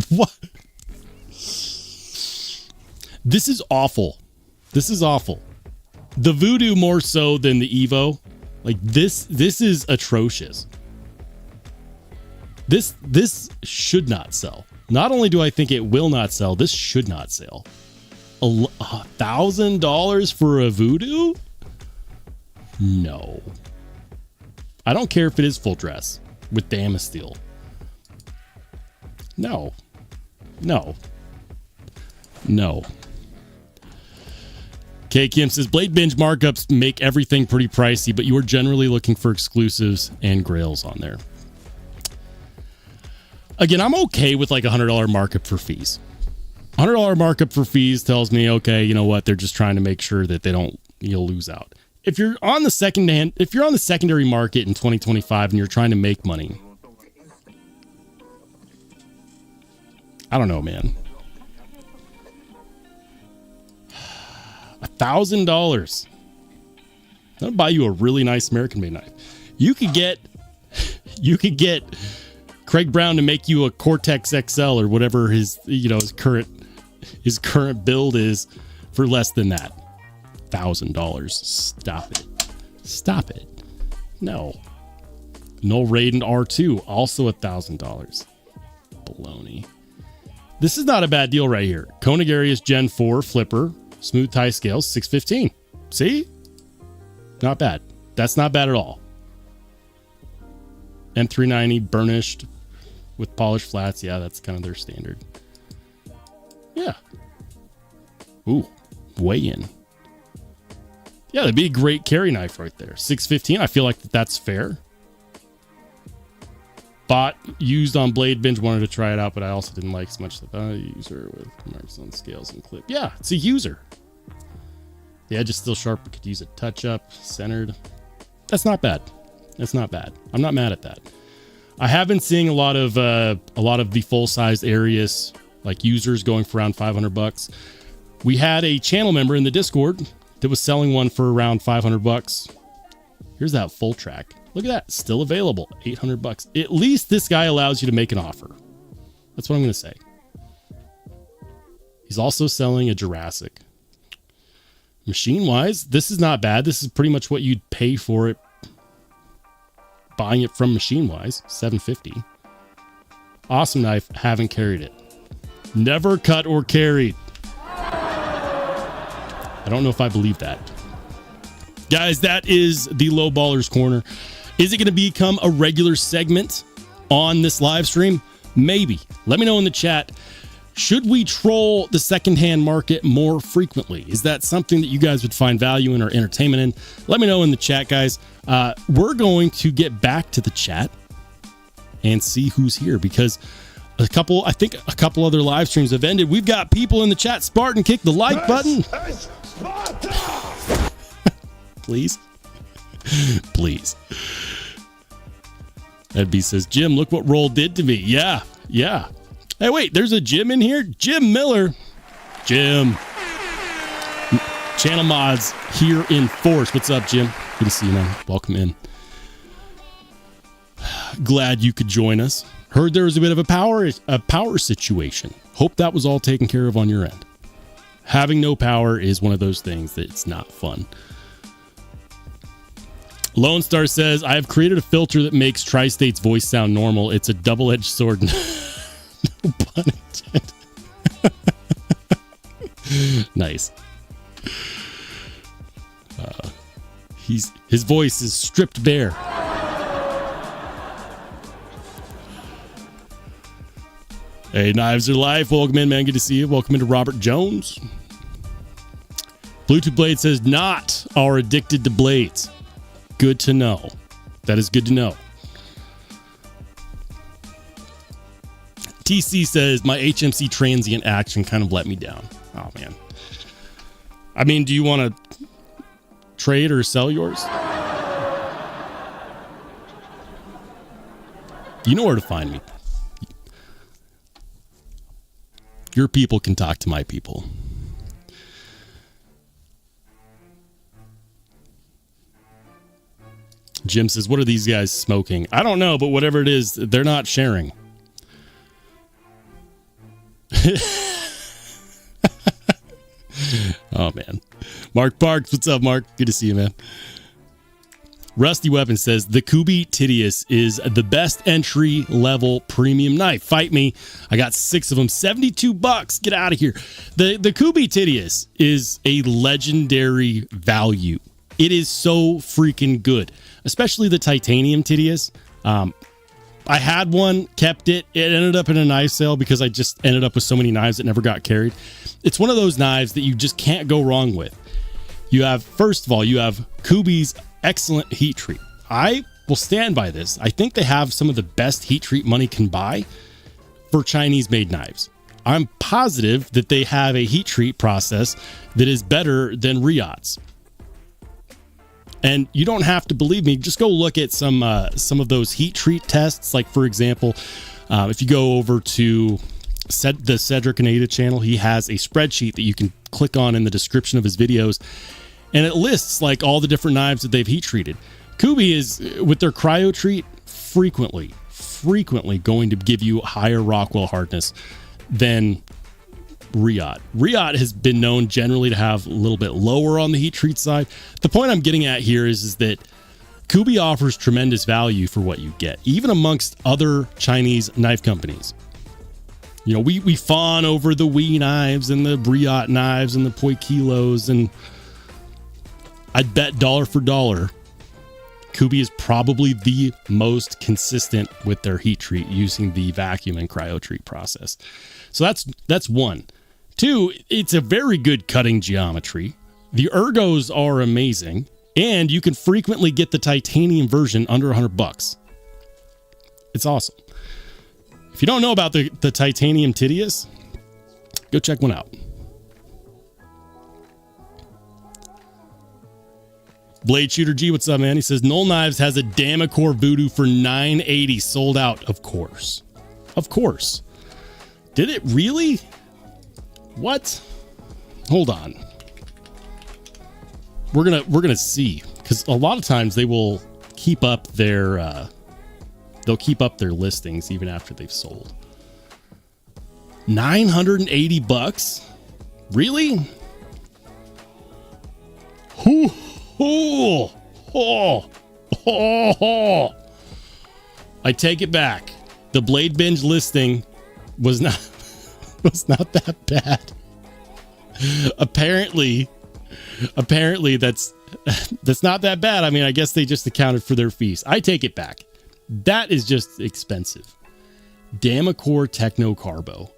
What? This is awful. This is awful. The Voodoo more so than the Evo. Like this is atrocious. This should not sell. Not only do I think it will not sell, this should not sell. $1,000 for a Voodoo? No. I don't care if it is full dress with Damasteel. No. No. No. K. Kim says, Blade Binge markups make everything pretty pricey, but you are generally looking for exclusives and grails on there. Again, I'm okay with like $100 markup for fees. $100 markup for fees tells me, okay, you know what? They're just trying to make sure that you'll lose out. If you're on the secondary market in 2025 and you're trying to make money, I don't know, man. $1,000. That'll buy you a really nice American-made knife. You could get Craig Brown to make you a Cortex XL or whatever his current build is for less than that. $1,000. Stop it. Stop it. No. Noel Raiden R2, also $1,000. Baloney. This is not a bad deal right here. Conagarius Gen 4 flipper, smooth tie scales, $615. See? Not bad. That's not bad at all. M390 burnished with polished flats. Yeah, that's kind of their standard. Yeah. Ooh, weigh in. Yeah, that'd be a great carry knife right there. $615. I feel like that's fair. Bought used on Blade Binge, wanted to try it out, but I also didn't like so much the user with marks on scales and clip. Yeah, it's a user. The edge is still sharp, but could use a touch up, centered. That's not bad. That's not bad. I'm not mad at that. I have been seeing a lot of the full size Arius like users going for around $500. We had a channel member in the Discord that was selling one for around $500. Here's that full track. Look at that, still available, $800. At least this guy allows you to make an offer. That's what I'm going to say. He's also selling a Jurassic. Machine-wise, this is not bad. This is pretty much what you'd pay for it buying it from Machine-wise, $750. Awesome knife, haven't carried it. Never cut or carried. I don't know if I believe that. Guys, that is the Lowballers Corner. Is it going to become a regular segment on this live stream? Maybe. Let me know in the chat. Should we troll the secondhand market more frequently? Is that something that you guys would find value in or entertainment in? Let me know in the chat, guys. We're going to get back to the chat and see who's here, because I think a couple other live streams have ended. We've got people in the chat. Spartan, kick the like button. Please. Please. Ed B says, Jim, look what Roll did to me. Yeah. Hey, wait, there's a Jim in here? Jim Miller. Jim. Channel mods here in force. What's up, Jim? Good to see you, man. Welcome in. Glad you could join us. Heard there was a bit of a power situation. Hope that was all taken care of on your end. Having no power is one of those things that's not fun. Lone Star says, I have created a filter that makes Tri-State's voice sound normal. It's a double-edged sword. No pun intended. Nice. His voice is stripped bare. Hey, Knives Are Life. Welcome in, man. Good to see you. Welcome into Robert Jones. Bluetooth Blade says, not are addicted to blades. Good to know. That is good to know. TC says, my HMC transient action kind of let me down. Oh, man. I mean, do you want to trade or sell yours? You know where to find me. Your people can talk to my people. Jim says, what are these guys smoking? I don't know, but whatever it is, they're not sharing. Oh, man. Mark Parks, what's up, Mark? Good to see you, man. Rusty Weapon says, the Kubi Titius is the best entry level premium knife. Fight me. I got 6 of them. $72. Get out of here. The Kubi Titius is a legendary value. It is so freaking good, especially the titanium Titius. I had one, kept it. It ended up in a knife sale because I just ended up with so many knives that never got carried. It's one of those knives that you just can't go wrong with. You have, first of all, you have Kubi's excellent heat treat. I will stand by this. I think they have some of the best heat treat money can buy for Chinese made knives. I'm positive that they have a heat treat process that is better than Riyadh's. And you don't have to believe me. Just go look at some of those heat treat tests. Like, for example, if you go over to the Cedric and Ada channel, he has a spreadsheet that you can click on in the description of his videos. And it lists like all the different knives that they've heat treated. Kubi is, with their cryo treat, frequently going to give you higher Rockwell hardness than Riyadh. Riyadh has been known generally to have a little bit lower on the heat treat side. The point I'm getting at here is that Kubi offers tremendous value for what you get, even amongst other Chinese knife companies. You know, we fawn over the Wee knives and the Briot knives and the Poi Kilos, and I'd bet dollar for dollar Kubi is probably the most consistent with their heat treat using the vacuum and cryo treat process. So that's one. Two, it's a very good cutting geometry. The ergos are amazing, and you can frequently get the titanium version under $100. It's awesome. If you don't know about the titanium Titius, go check one out. Blade Shooter G, what's up, man? He says, Knoll Knives has a Damacor Voodoo for $980, sold out. Of course. Of course. Did it really? What? Hold on. We're gonna see, because a lot of times they will keep up their listings even after they've sold. $980? Really? I take it back. The Blade Binge listing was not that bad. Apparently that's not that bad. I mean, I guess they just accounted for their fees. I take it back. That is just expensive. Damacor Techno Carbo.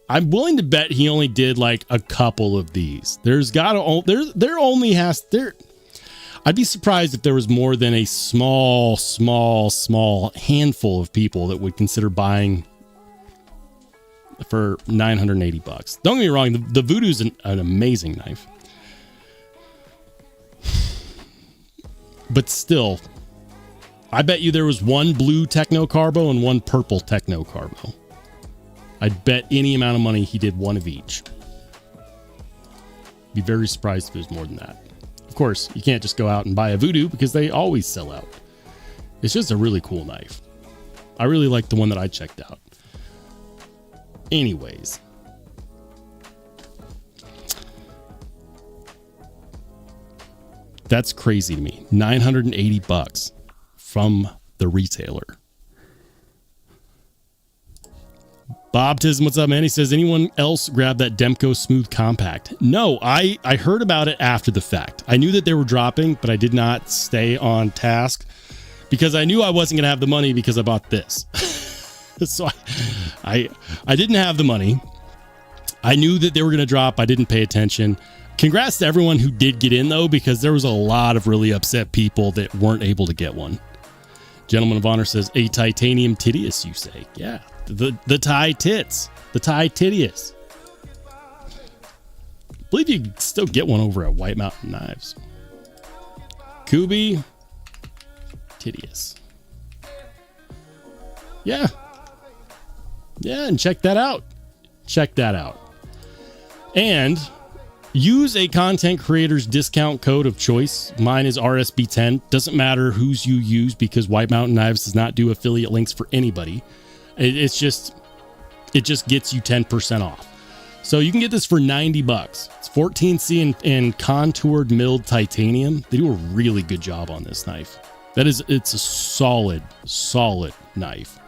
I'm willing to bet he only did like a couple of these. There's got to there only has there. I'd be surprised if there was more than a small handful of people that would consider buying for $980. Don't get me wrong, the Voodoo's an amazing knife. But still, I bet you there was one blue Techno Carbo and one purple Techno Carbo. I'd bet any amount of money he did one of each. Be very surprised if there's more than that. Of course, you can't just go out and buy a Voodoo because they always sell out. It's just a really cool knife. I really like the one that I checked out. Anyways. That's crazy to me. $980 from the retailer. Bob Tism, what's up, man? He says, anyone else grab that Demko Smooth Compact? No, I heard about it after the fact. I knew that they were dropping, but I did not stay on task because I knew I wasn't going to have the money because I bought this. So I didn't have the money. I knew that they were going to drop. I didn't pay attention. Congrats to everyone who did get in, though, because there was a lot of really upset people that weren't able to get one. Gentleman of Honor says, a titanium titius, you say? Yeah. The Thai tits. The Thai titius. I believe you can still get one over at White Mountain Knives. Kubi titius. Yeah. Yeah, and check that out. Check that out. And use a content creator's discount code of choice. Mine is RSB10. Doesn't matter whose you use because White Mountain Knives does not do affiliate links for anybody. It just gets you 10% off. So you can get this for $90. It's 14C and contoured milled titanium. They do a really good job on this knife. It's a solid knife.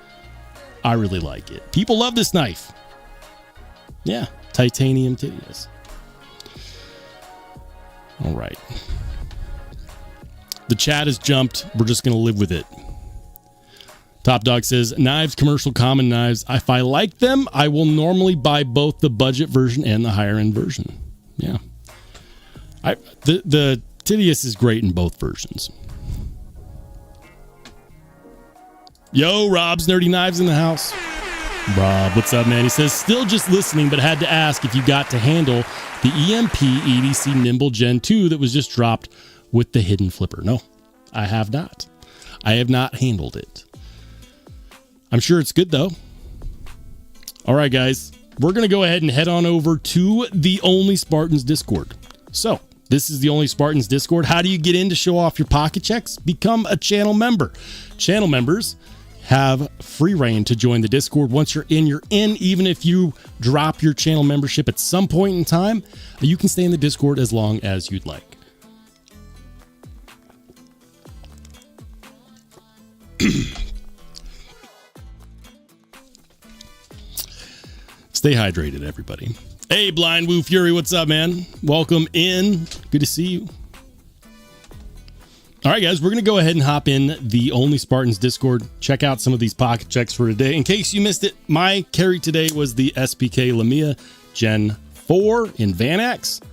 I really like it. People love this knife. Yeah, titanium titius. All right. The chat has jumped. We're just going to live with it. Top Dog says, knives, commercial, common knives. If I like them, I will normally buy both the budget version and the higher end version. Yeah. The Titius is great in both versions. Yo, Rob's Nerdy Knives in the house. Rob, what's up, man? He says, still just listening, but had to ask if you got to handle the EMP EDC Nimble Gen 2 that was just dropped with the hidden flipper. No, I have not. I have not handled it. I'm sure it's good, though. All right, guys. We're going to go ahead and head on over to the Only Spartans Discord. So, this is the Only Spartans Discord. How do you get in to show off your pocket checks? Become a channel member. Channel members have free reign to join the Discord. Once you're in, you're in. Even if you drop your channel membership at some point in time, you can stay in the Discord as long as you'd like. Stay hydrated, everybody. Hey, Blind Woo Fury, what's up, man? Welcome in. Good to see you. All right, guys, we're going to go ahead and hop in the Only Spartans Discord. Check out some of these pocket checks for today. In case you missed it, my carry today was the SPK Lamia Gen 4 in Vanax.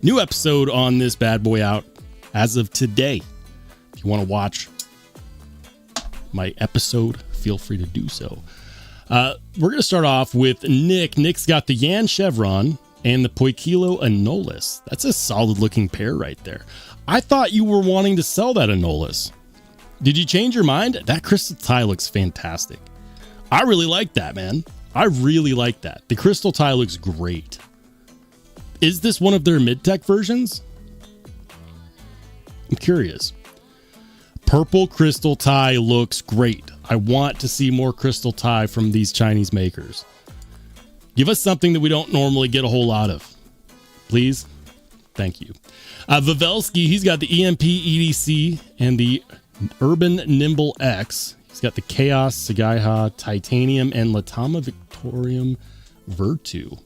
New episode on this bad boy out as of today. If you want to watch my episode, feel free to do so. We're going to start off with Nick. Nick's got the Yan Chevron and the Poikilo Anolis. That's a solid looking pair right there. I thought you were wanting to sell that Anolis. Did you change your mind? That crystal tie looks fantastic. I really like that, man. I really like that. The crystal tie looks great. Is this one of their mid-tech versions? I'm curious. Purple crystal tie looks great. I want to see more crystal tie from these Chinese makers. Give us something that we don't normally get a whole lot of. Please. Thank you. Vavelsky, he's got the EMP EDC and the Urban Nimble X. He's got the Chaos Sagaiha Titanium and Latama Victorium Virtu.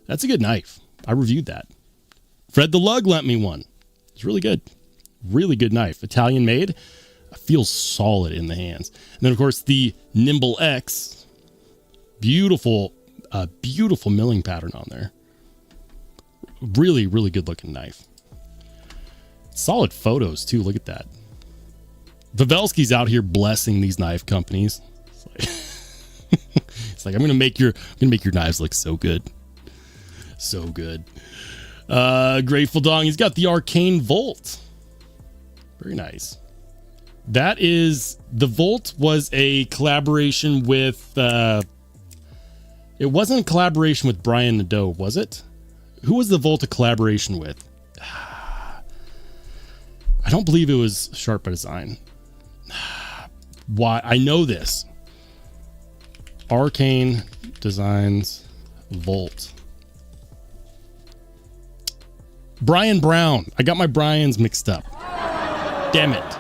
That's a good knife. I reviewed that. Fred the Lug lent me one. It's really good. Really good knife. Italian made. Feels solid in the hands. And then, of course, the Nimble X. Beautiful A beautiful milling pattern on there. Really, really good looking knife. Solid photos too. Look at that. Pavelski's out here blessing these knife companies. It's like I'm gonna make your knives look so good. So good. Grateful Dong, he's got the Arcane Volt. Very nice. That is, the Volt was a collaboration with it wasn't a collaboration with Brian Nadeau, was it? Who was the Volt a collaboration with? I don't believe it was Sharp by Design. Why? I know this. Arcane Designs Volt. Brian Brown. I got my Brians mixed up. Damn it.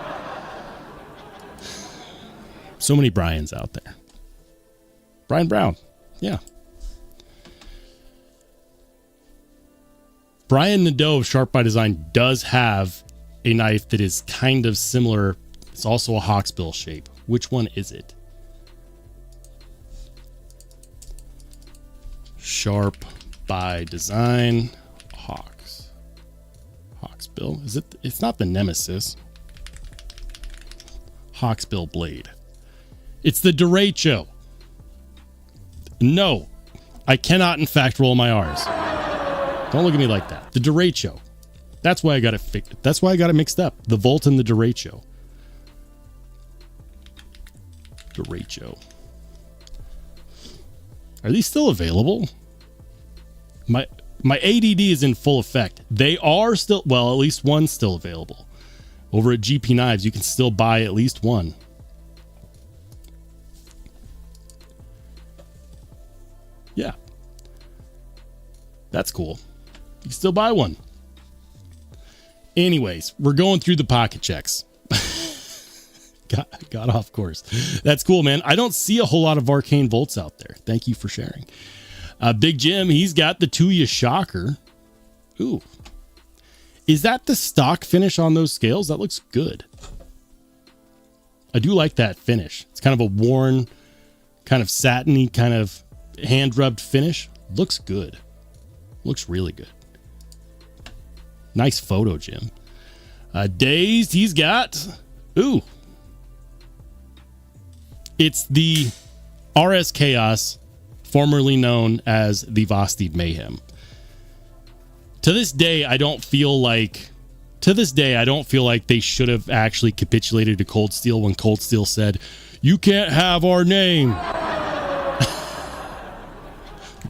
So many Brians out there. Brian Brown. Yeah. Brian Nadeau of Sharp by Design does have a knife that is kind of similar. It's also a hawksbill shape. Which one is it? Sharp by Design Hawksbill. Is it? It's not the Nemesis. Hawksbill blade. It's the derecho. No, I cannot in fact roll my R's. Don't look at me like that. The derecho. That's why I got it That's why I got it mixed up. The Volt and the derecho. Derecho. Are these still available? My ADD is in full effect. They are still, well, at least one's still available. Over at GP Knives, you can still buy at least one. Yeah. That's cool. You can still buy one. Anyways, we're going through the pocket checks. Got off course. That's cool, man. I don't see a whole lot of Arcane Volts out there. Thank you for sharing. Big Jim, he's got the Tuya Shocker. Ooh. Is that the stock finish on those scales? That looks good. I do like that finish. It's kind of a worn, kind of satiny, kind of hand-rubbed finish. Looks good. Looks really good. Nice photo, Jim. Dazed, he's got... Ooh. It's the RS Chaos, formerly known as the Vosteed Mayhem. To this day, I don't feel like they should have actually capitulated to Cold Steel when Cold Steel said, "You can't have our name."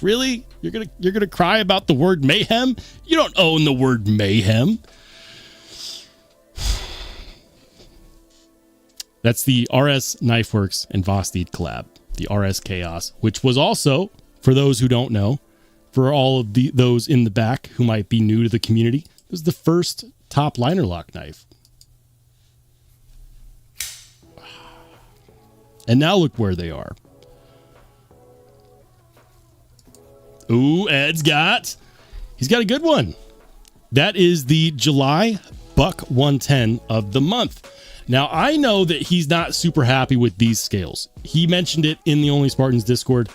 Really? You're gonna cry about the word mayhem? You don't own the word mayhem. That's the RS Knifeworks and Vosteed collab, the RS Chaos, which was also, for those who don't know, for all of those in the back who might be new to the community, it was the first top liner lock knife. And now look where they are. Ooh, he's got a good one. That is the July Buck 110 of the month. Now, I know that he's not super happy with these scales. He mentioned it in the Only Spartans Discord.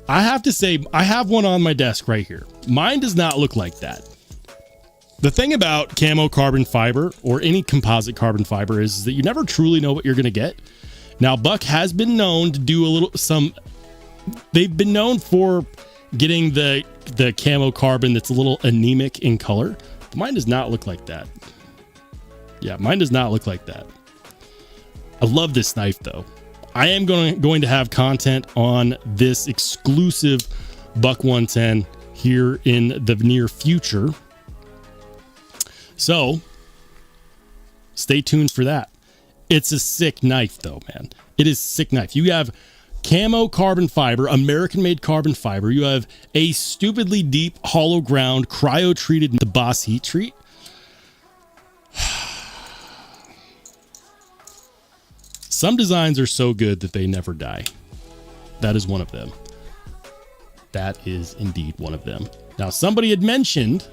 I have to say, I have one on my desk right here. Mine does not look like that. The thing about camo carbon fiber or any composite carbon fiber is that you never truly know what you're going to get. Now, Buck has been known to do they've been known for getting the camo carbon that's a little anemic in color. But mine does not look like that. Yeah, mine does not look like that. I love this knife, though. I am going to have content on this exclusive Buck 110 here in the near future. So, stay tuned for that. It's a sick knife, though, man. It is a sick knife. You have camo carbon fiber, American-made carbon fiber. You have a stupidly deep hollow ground cryo-treated the Boss heat treat. Some designs are so good that they never die. That is one of them. That is indeed one of them. Now, somebody had mentioned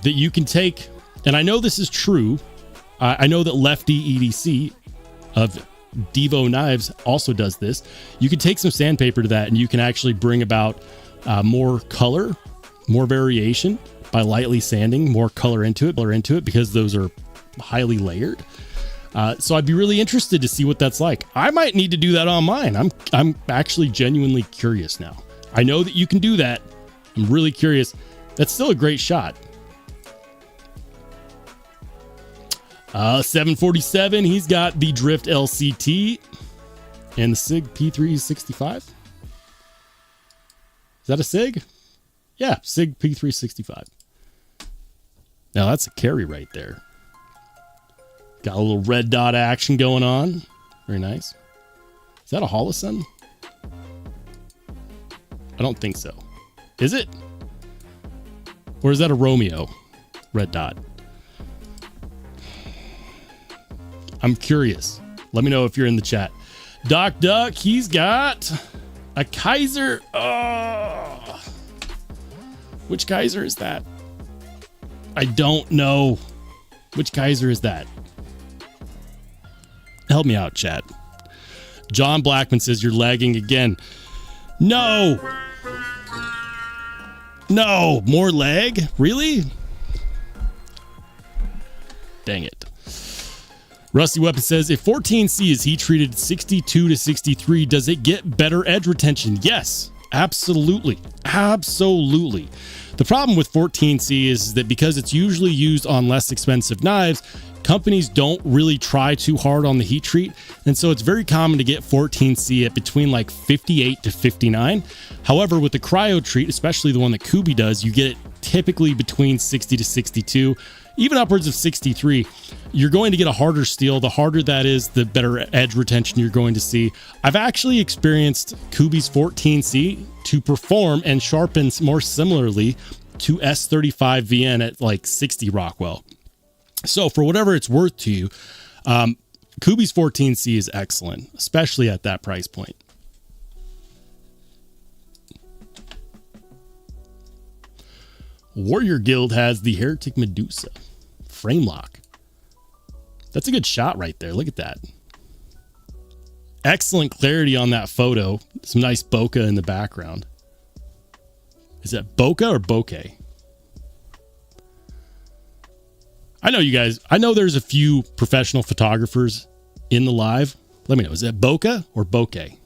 that you can take, and I know this is true. I know that Lefty EDC of Devo Knives also does this. You can take some sandpaper to that and you can actually bring about more color, more variation by lightly sanding more color into it because those are highly layered. So I'd be really interested to see what that's like. I might need to do that on mine. I'm actually genuinely curious now. I know that you can do that. I'm really curious. That's still a great shot. 747, he's got the Drift LCT and the SIG P365. Is that a SIG? Yeah, SIG P365. Now that's a carry right there. Got a little red dot action going on. Very nice. Is that a Holosun? I don't think so. Is it? Or is that a Romeo? Red dot. I'm curious. Let me know if you're in the chat. Doc Duck, he's got a Kaiser. Oh. Which Kaiser is that? I don't know. Which Kaiser is that? Help me out, chat. John Blackman says you're lagging again. No. No. More lag? Really? Dang it. Rusty Weapon says, if 14C is heat treated 62 to 63, does it get better edge retention? Yes, absolutely. Absolutely. The problem with 14C is that because it's usually used on less expensive knives, companies don't really try too hard on the heat treat. And so it's very common to get 14C at between like 58 to 59. However, with the cryo treat, especially the one that Kubi does, you get it typically between 60 to 62. Even upwards of 63, you're going to get a harder steel. The harder that is, the better edge retention you're going to see. I've actually experienced Kubi's 14C to perform and sharpen more similarly to S35 VN at like 60 Rockwell. So for whatever it's worth to you, Kubi's 14C is excellent, especially at that price point. Warrior Guild has the Heretic Medusa frame lock. That's a good shot right there. Look at that. Excellent clarity on that photo. Some nice bokeh in the background. Is that bokeh or bokeh? I know you guys. I know there's a few professional photographers in the live. Let me know. Is that bokeh or bokeh?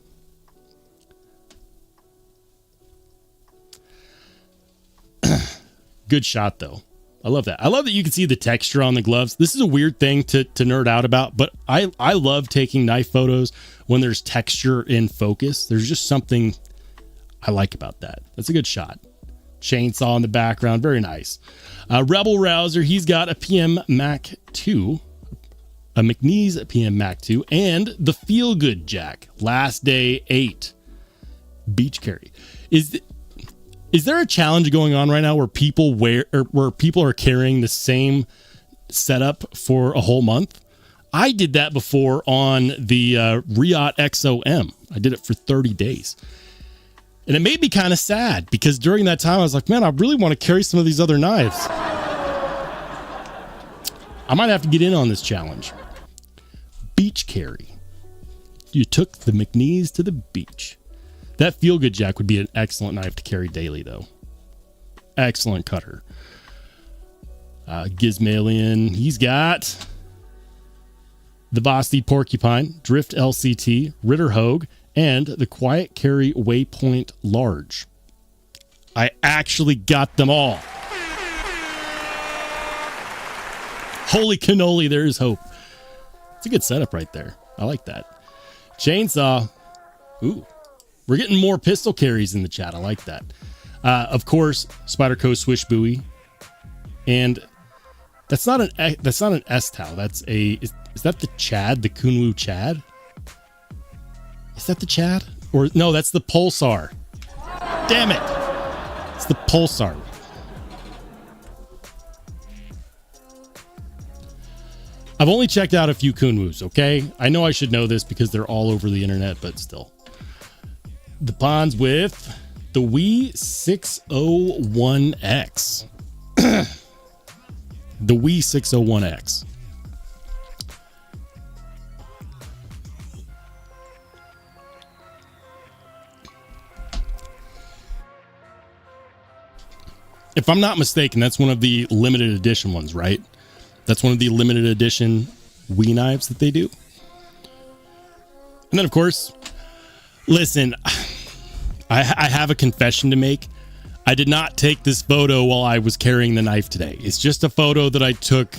Good shot, though. I love that. I love that you can see the texture on the gloves. This is a weird thing to nerd out about, but I love taking knife photos when there's texture in focus. There's just something I like about that. That's a good shot. Chainsaw in the background. Very nice. Rebel Rouser, he's got a PM Mac 2, a McNeese PM Mac 2, and the Feel Good Jack. Last Day 8. Beach carry. Is there a challenge going on right now where people are carrying the same setup for a whole month? I did that before on the Riot XOM. I did it for 30 days. And it made me kind of sad because during that time I was like, man, I really want to carry some of these other knives. I might have to get in on this challenge. Beach carry. You took the McNeese to the beach. That Feel Good Jack would be an excellent knife to carry daily, though. Excellent cutter. Gizmalion, he's got the Basti Porcupine, Drift LCT, Ritter Hogue, and the Quiet Carry Waypoint Large. I actually got them all. Holy cannoli, there is hope. It's a good setup right there. I like that. Chainsaw. Ooh. We're getting more pistol carries in the chat. I like that. Of course, Spyderco Swish Buoy, and that's not an S-Tau. That's is that the Chad, the Kunwu Chad? Is that the Chad? Or no, that's the Pulsar. Damn it! It's the Pulsar. I've only checked out a few Kunwus. Okay, I know I should know this because they're all over the internet, but still. The Ponds with the Wii 601X. The Wii 601X. if I'm not mistaken, that's one of the limited edition ones, right? That's one of the limited edition Wii knives that they do. And then, of course, listen, I have a confession to make. I did not take this photo while I was carrying the knife today. It's just a photo that I took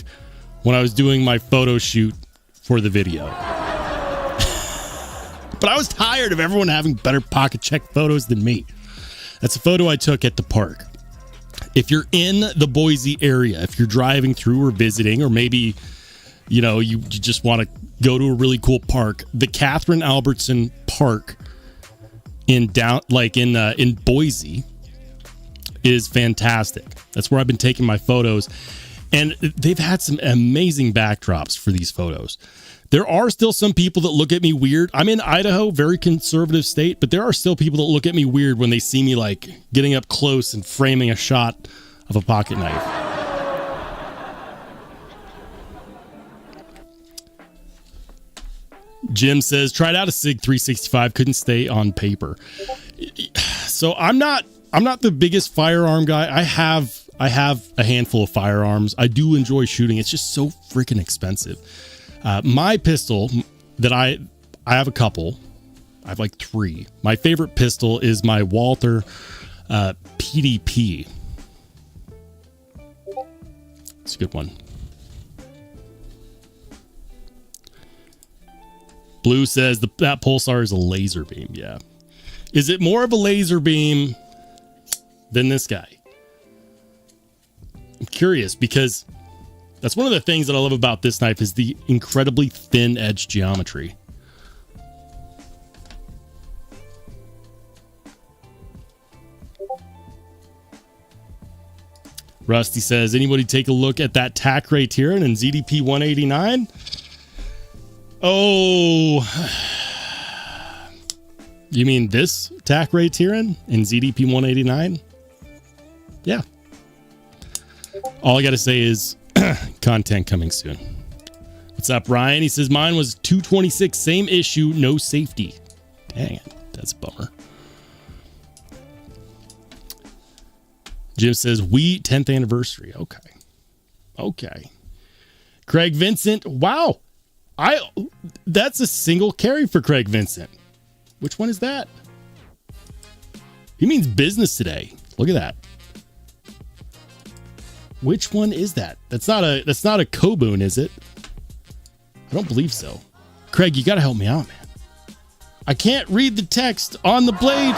when I was doing my photo shoot for the video. But I was tired of everyone having better pocket check photos than me. That's a photo I took at the park. If you're in the Boise area, if you're driving through or visiting, or maybe, you know, you just want to go to a really cool park, the Catherine Albertson Park in Boise is fantastic. That's where I've been taking my photos, and they've had some amazing backdrops for these photos. There are still some people that look at me weird. I'm in Idaho, very conservative state, but there are still people that look at me weird when they see me like getting up close and framing a shot of a pocket knife. Jim says, tried out a SIG 365, couldn't stay on paper. So I'm not the biggest firearm guy. I have a handful of firearms. I do enjoy shooting. It's just so freaking expensive. My pistol that I have a couple. I have like 3. My favorite pistol is my Walther PDP. It's a good one. Blue says that Pulsar is a laser beam. Yeah. Is it more of a laser beam than this guy? I'm curious because that's one of the things that I love about this knife is the incredibly thin edge geometry. Rusty says, anybody take a look at that TAC Criterion in ZDP 189? Oh, you mean this TAC Criterion in ZDP 189? Yeah. All I got to say is content coming soon. What's up, Ryan? He says, mine was 226, same issue, no safety. Dang it. That's a bummer. Jim says, we 10th anniversary. Okay. Craig Vincent. Wow. That's a single carry for Craig Vincent. Which one is that? He means business today. Look at that. Which one is that? That's not a Koboon, is it? I don't believe so. Craig, you got to help me out, man. I can't read the text on the blade.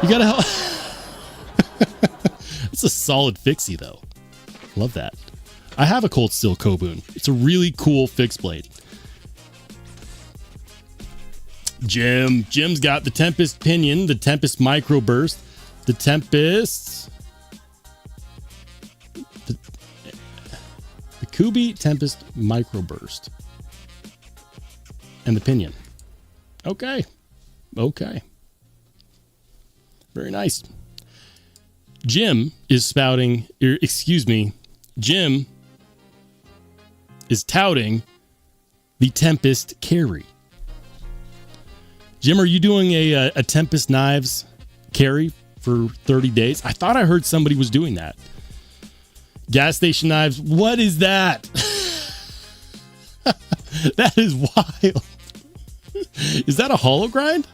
You got to help. It's a solid fixie, though. Love that. I have a Cold Steel Koboon. It's a really cool fixed blade. Jim's got the Tempest Pinion, the Tempest Microburst, the Tempest... The Kubi Tempest Microburst. And the Pinion. Okay. Very nice. Jim is touting the Tempest Carry. Jim, are you doing a Tempest Knives carry for 30 days? I thought I heard somebody was doing that. Gas station knives. What is that? That is wild. Is that a hollow grind?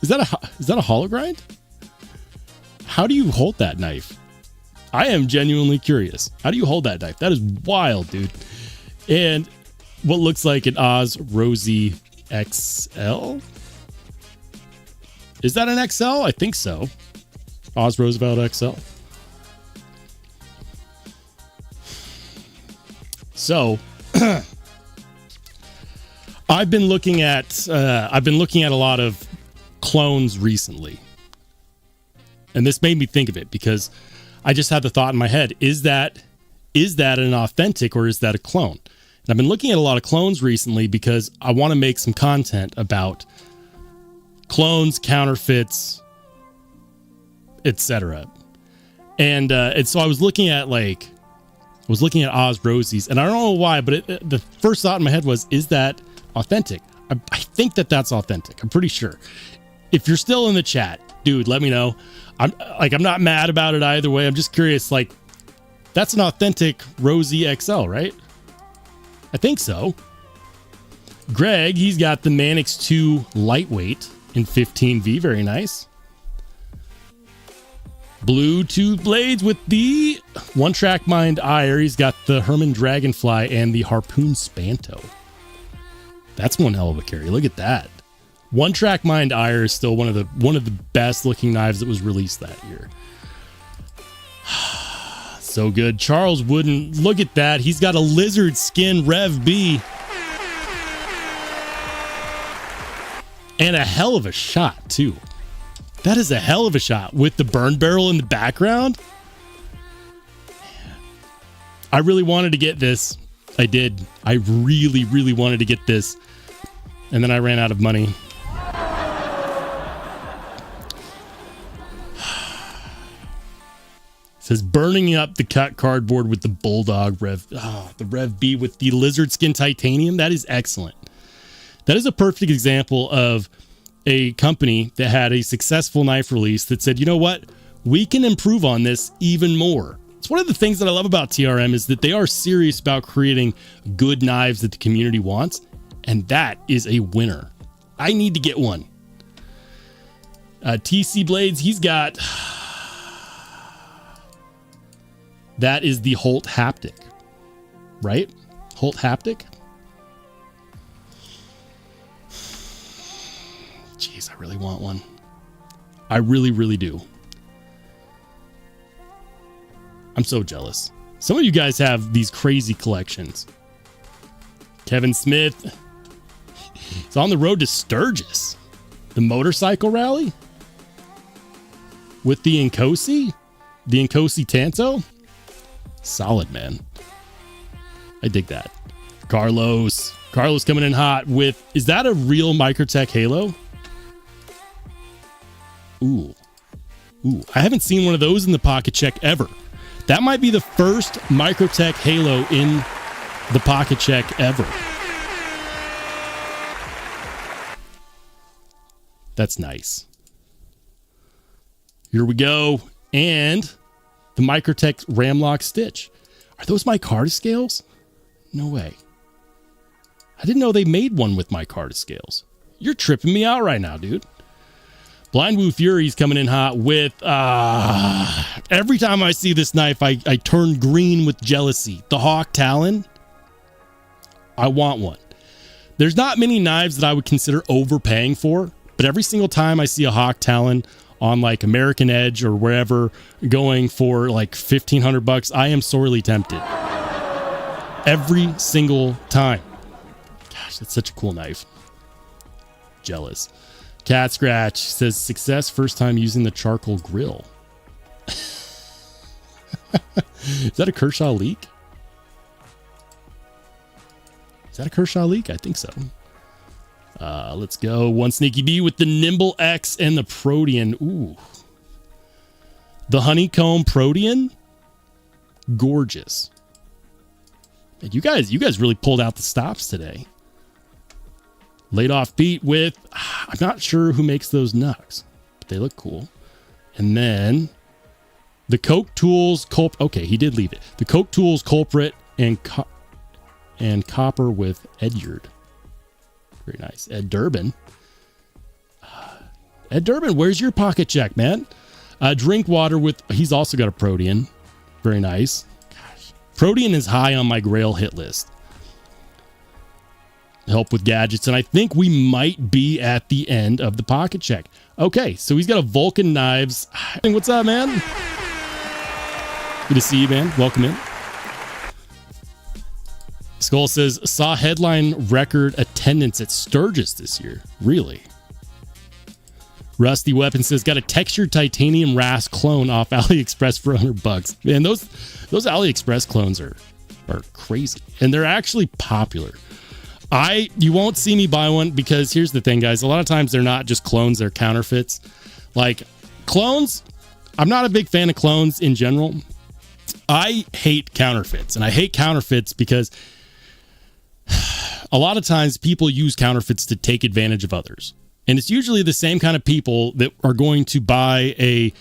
Is that a hollow grind? How do you hold that knife? I am genuinely curious. How do you hold that knife? That is wild, dude. And what looks like an Oz Rosie XL? Is that an XL? I think so. Oz Roosevelt XL. So I've been looking at a lot of clones recently. And this made me think of it because I just had the thought in my head, is that an authentic or is that a clone? And I've been looking at a lot of clones recently because I want to make some content about clones, counterfeits, etc. And so I was looking at Oz Rosies, and I don't know why, but the first thought in my head was, is that authentic? I think that's authentic. I'm pretty sure. If you're still in the chat, dude, let me know. I'm not mad about it either way. I'm just curious, like, that's an authentic Rosie XL, right? I think so. Greg, he's got the Manix 2 lightweight in 15V. Very nice. Bluetooth blades with the One Track Mind Ire. He's got the Herman Dragonfly and the Harpoon Spanto. That's one hell of a carry. Look at that. One Track Mind Ire is still one of the best looking knives that was released that year. So good. Charles Wooden, look at that. He's got a lizard skin Rev B. And a hell of a shot, too. That is a hell of a shot with the burn barrel in the background. I really wanted to get this. I did. I really, really wanted to get this. And then I ran out of money. It says burning up the cut cardboard with the Bulldog Rev. The Rev B with the lizard skin titanium. That is excellent. That is a perfect example of a company that had a successful knife release that said, you know what? We can improve on this even more. It's one of the things that I love about TRM is that they are serious about creating good knives that the community wants. And that is a winner. I need to get one. TC Blades, he's got... That is the Holt Haptic, right? Holt Haptic? Jeez, I really want one. I really, really do. I'm so jealous. Some of you guys have these crazy collections. Kevin Smith. It's on the road to Sturgis. The motorcycle rally? With the Nkosi? The Nkosi Tanto? Solid, man. I dig that. Carlos coming in hot with... Is that a real microtech Halo? Ooh. I haven't seen one of those in the Pocket Check ever. That might be the first microtech Halo in the Pocket Check ever. That's nice. Here we go. And the microtech Ramlock Stitch. Are those micarta scales? No way. I didn't know they made one with micarta scales. You're tripping me out right now, dude. Blind Woo Fury's coming in hot with... every time I see this knife, I turn green with jealousy. The Hawk Talon. I want one. There's not many knives that I would consider overpaying for, but every single time I see a Hawk Talon on like American Edge or wherever going for like $1,500, I am sorely tempted. Every single time. Gosh, that's such a cool knife. Jealous. Cat Scratch says success first time using the charcoal grill. Is that a Kershaw leak? Is that a Kershaw leak? I think so. Let's go. One Sneaky Bee with the Nimble X and the Protean. Ooh. The Honeycomb Protean. Gorgeous. And you guys really pulled out the stops today. Laid off beat with, I'm not sure who makes those knucks, but they look cool. And then the Coke Tools okay, he did leave it. The Coke Tools Culprit and Copper with Edyard. Very nice. Ed Durbin. Ed Durbin, where's your Pocket Check, man? Drink Water with, he's also got a Protean. Very nice. Gosh. Protean is high on my Grail hit list. Help with gadgets, and I think we might be at the end of the Pocket Check. Okay, so he's got a Vulcan Knives. What's up, man? Good to see you, man. Welcome in. Skull says, saw headline record attendance at Sturgis this year. Really? Rusty Weapon says, got a textured titanium RAS clone off AliExpress for $100. Man, those AliExpress clones are crazy, and they're actually popular. You won't see me buy one because here's the thing, guys. A lot of times they're not just clones, they're counterfeits. Like clones, I'm not a big fan of clones in general. I hate counterfeits, and I hate counterfeits because a lot of times people use counterfeits to take advantage of others. And it's usually the same kind of people that are going to buy a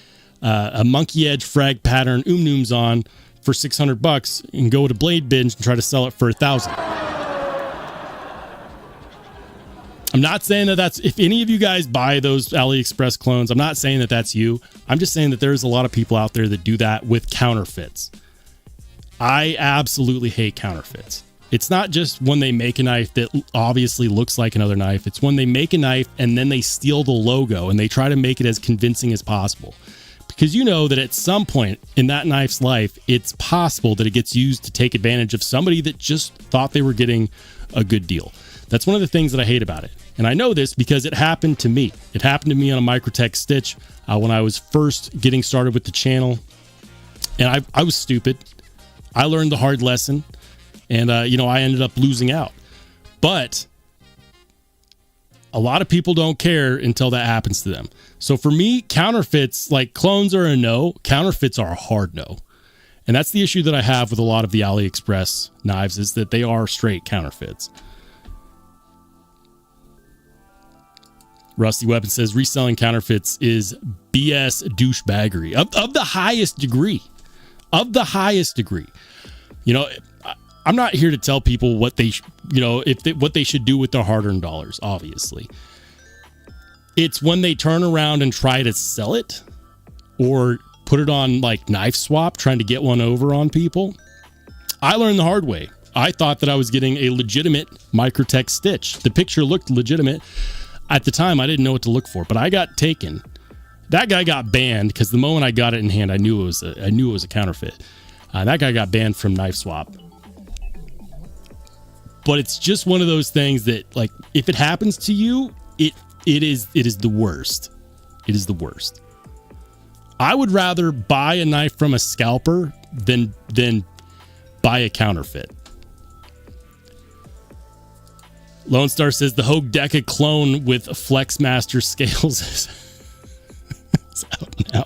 monkey edge frag pattern Noom's on for $600 and go to Blade Binge and try to sell it for $1,000. I'm not saying that that's, if any of you guys buy those AliExpress clones, I'm not saying that that's you. I'm just saying that there's a lot of people out there that do that with counterfeits. I absolutely hate counterfeits. It's not just when they make a knife that obviously looks like another knife. It's when they make a knife and then they steal the logo and they try to make it as convincing as possible. Because you know that at some point in that knife's life, it's possible that it gets used to take advantage of somebody that just thought they were getting a good deal. That's one of the things that I hate about it. And I know this because it happened to me. It happened to me on a microtech stitch when I was first getting started with the channel. And I was stupid. I learned the hard lesson. And, I ended up losing out. But a lot of people don't care until that happens to them. So for me, counterfeits, like clones are a no. Counterfeits are a hard no. And that's the issue that I have with a lot of the AliExpress knives, is that they are straight counterfeits. Rusty Weapon says reselling counterfeits is BS douchebaggery of the highest degree. Of the highest degree. I'm not here to tell people what they, what they should do with their hard-earned dollars, obviously. It's when they turn around and try to sell it or put it on like Knife Swap, trying to get one over on people. I learned the hard way. I thought that I was getting a legitimate microtech stitch. The picture looked legitimate. At the time, I didn't know what to look for, but I got taken. That guy got banned because the moment I got it in hand, I knew it was a counterfeit. That guy got banned from Knife Swap. But it's just one of those things that, like, if it happens to you, it is the worst. It is the worst. I would rather buy a knife from a scalper than buy a counterfeit. Lone Star says the Hogue Deca clone with Flexmaster scales is out now.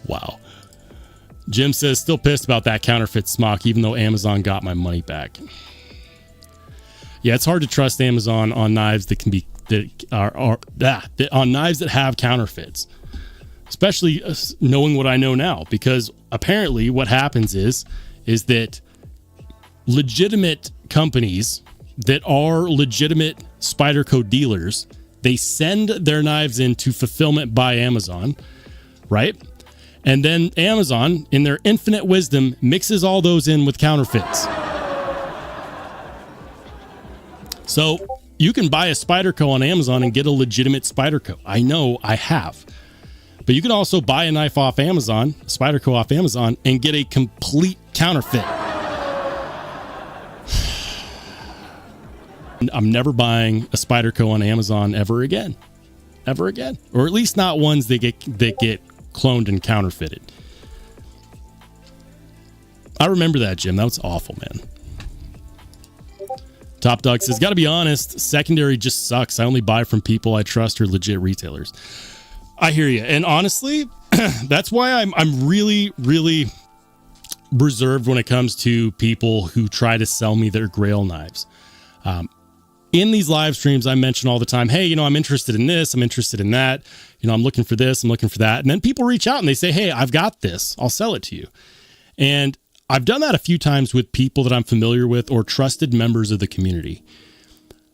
Wow. Jim says still pissed about that counterfeit smock, even though Amazon got my money back. Yeah, it's hard to trust Amazon on knives that can be on knives that have counterfeits, especially knowing what I know now, because apparently what happens is that legitimate companies that are legitimate Spyderco dealers, they send their knives into fulfillment by Amazon, right? And then Amazon, in their infinite wisdom, mixes all those in with counterfeits. So you can buy a Spyderco on Amazon and get a legitimate Spyderco. I know, I have. But you can also buy a knife off Amazon, a Spyderco off Amazon, and get a complete counterfeit. I'm never buying a Spyderco on Amazon ever again. Ever again. Or at least not ones that get cloned and counterfeited. I remember that, Jim. That was awful, man. Top Dog says, gotta be honest, secondary just sucks. I only buy from people I trust or legit retailers. I hear you. And honestly, that's why I'm really, really reserved when it comes to people who try to sell me their Grail knives. In these live streams, I mention all the time, hey, I'm interested in this, I'm interested in that, I'm looking for this, I'm looking for that. And then people reach out and they say, hey, I've got this, I'll sell it to you. And I've done that a few times with people that I'm familiar with or trusted members of the community.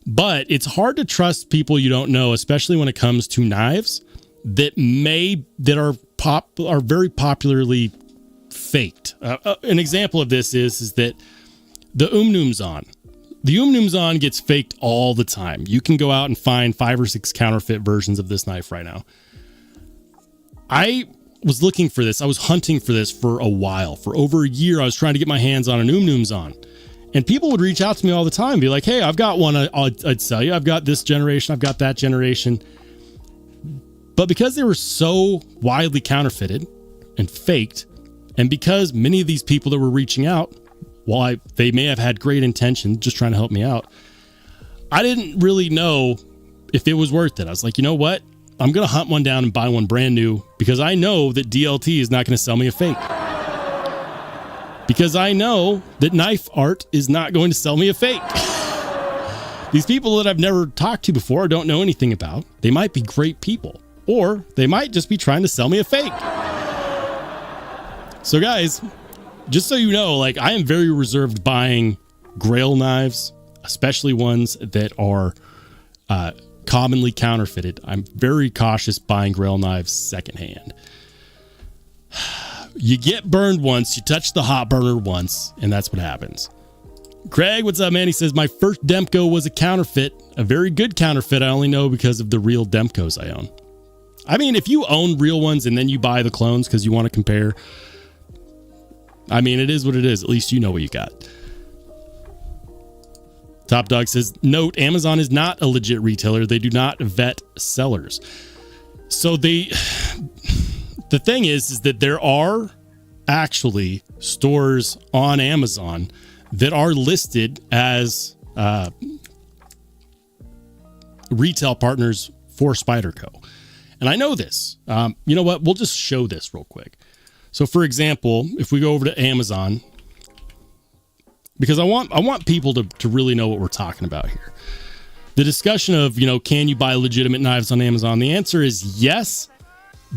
But it's hard to trust people you don't know, especially when it comes to knives that are very popularly faked. An example of this is that the Noom's The Noom's gets faked all the time. You can go out and find 5 or 6 counterfeit versions of this knife right now. I was looking for this. I was hunting for this for a while. For over a year, I was trying to get my hands on a Noom's. And people would reach out to me all the time and be like, hey, I've got one I'd sell you. I've got this generation. I've got that generation. But because they were so widely counterfeited and faked, and because many of these people that were reaching out, while they may have had great intentions, just trying to help me out, I didn't really know if it was worth it. I was like, you know what? I'm going to hunt one down and buy one brand new because I know that DLT is not going to sell me a fake. Because I know that Knife Art is not going to sell me a fake. These people that I've never talked to before, don't know anything about, they might be great people, or they might just be trying to sell me a fake. So guys, just so you know, like, I am very reserved buying grail knives, especially ones that are commonly counterfeited. I'm very cautious buying grail knives secondhand. You get burned once, you touch the hot burner once, and that's what happens. Craig, what's up, man? He says, my first Demko was a counterfeit, a very good counterfeit. I only know because of the real Demkos I own. I mean, if you own real ones and then you buy the clones because you want to compare, I mean, it is what it is. At least you know what you got. Top Dog says, note, Amazon is not a legit retailer. They do not vet sellers. So the thing is that there are actually stores on Amazon that are listed as retail partners for Spyderco. And I know this. You know what? We'll just show this real quick. So, for example, if we go over to Amazon, because I want people to really know what we're talking about here. The discussion of, you know, can you buy legitimate knives on Amazon? The answer is yes,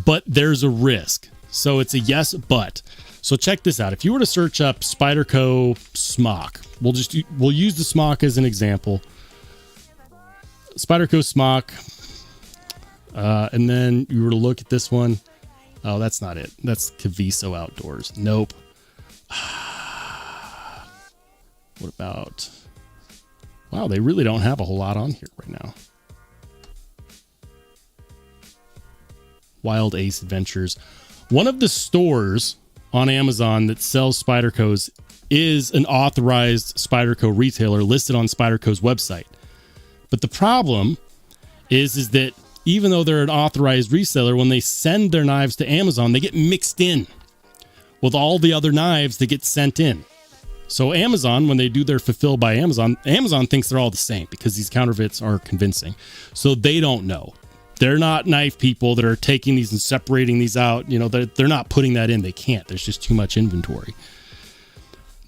but there's a risk. So it's a yes, but. So check this out. If you were to search up Spyderco smock, we'll use the smock as an example. Spyderco smock. And then you were to look at this one. Oh, that's not it. That's Caviso Outdoors. Nope. What about... Wow, they really don't have a whole lot on here right now. Wild Ace Adventures. One of the stores on Amazon that sells Spydercos is an authorized Spyderco retailer listed on Spyderco's website. But the problem is that even though they're an authorized reseller, when they send their knives to Amazon, they get mixed in with all the other knives that get sent in. So Amazon, when they do their fulfill by Amazon, Amazon thinks they're all the same because these counterfeits are convincing. So they don't know. They're not knife people that are taking these and separating these out. You know, they're not putting that in. They can't. There's just too much inventory.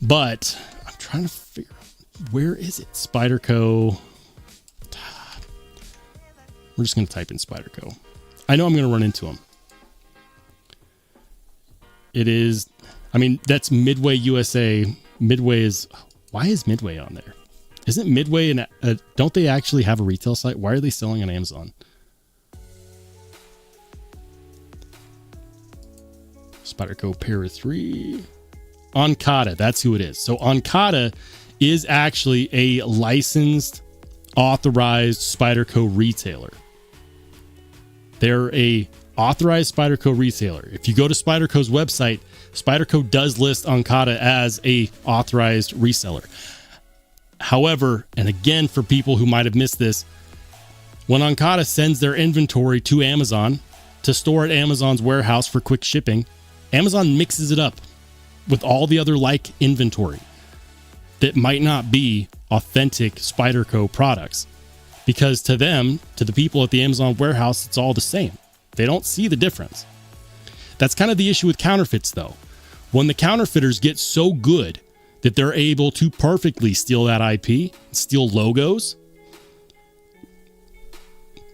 But I'm trying to figure out, where is it? Spyderco. We're just going to type in Spyderco. I know I'm going to run into them. It is, I mean, that's Midway USA. Midway is, why is Midway on there? Isn't Midway, don't they actually have a retail site? Why are they selling on Amazon? Spyderco Para 3. Onkata, that's who it is. So Onkata is actually a licensed, authorized Spyderco retailer. They're a authorized Spyderco retailer. If you go to Spyderco's website, Spyderco does list Onkata as a authorized reseller. However, and again, for people who might have missed this, when Onkata sends their inventory to Amazon to store at Amazon's warehouse for quick shipping, Amazon mixes it up with all the other like inventory that might not be authentic Spyderco products. Because to them, to the people at the Amazon warehouse, it's all the same. They don't see the difference. That's kind of the issue with counterfeits, though. When the counterfeiters get so good that they're able to perfectly steal that IP, steal logos,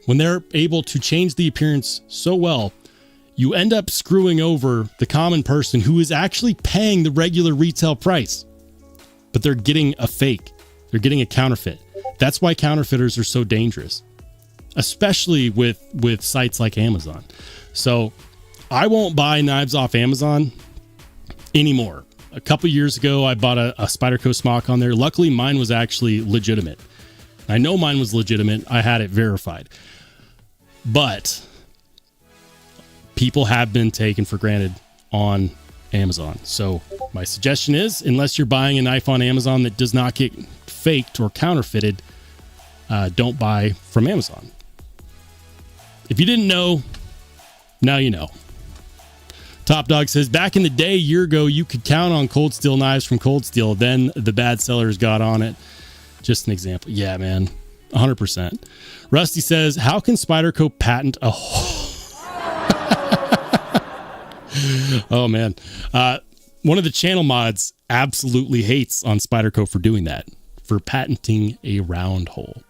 when they're able to change the appearance so well, you end up screwing over the common person who is actually paying the regular retail price. But they're getting a fake. They're getting a counterfeit. That's why counterfeiters are so dangerous, especially with sites like Amazon. So I won't buy knives off Amazon anymore. A couple years ago, I bought a Spyderco smock on there. Luckily, mine was actually legitimate. I know mine was legitimate. I had it verified. But people have been taken for granted on Amazon. So my suggestion is, unless you're buying a knife on Amazon that does not get faked or counterfeited, don't buy from Amazon. If you didn't know, now you know. Top Dog says, back in the day, a year ago, you could count on Cold Steel knives from Cold Steel. Then the bad sellers got on it. Just an example. Yeah, man. 100%. Rusty says, how can Spyderco patent a Oh, man. One of the channel mods absolutely hates on Spyderco for doing that. for patenting a round hole?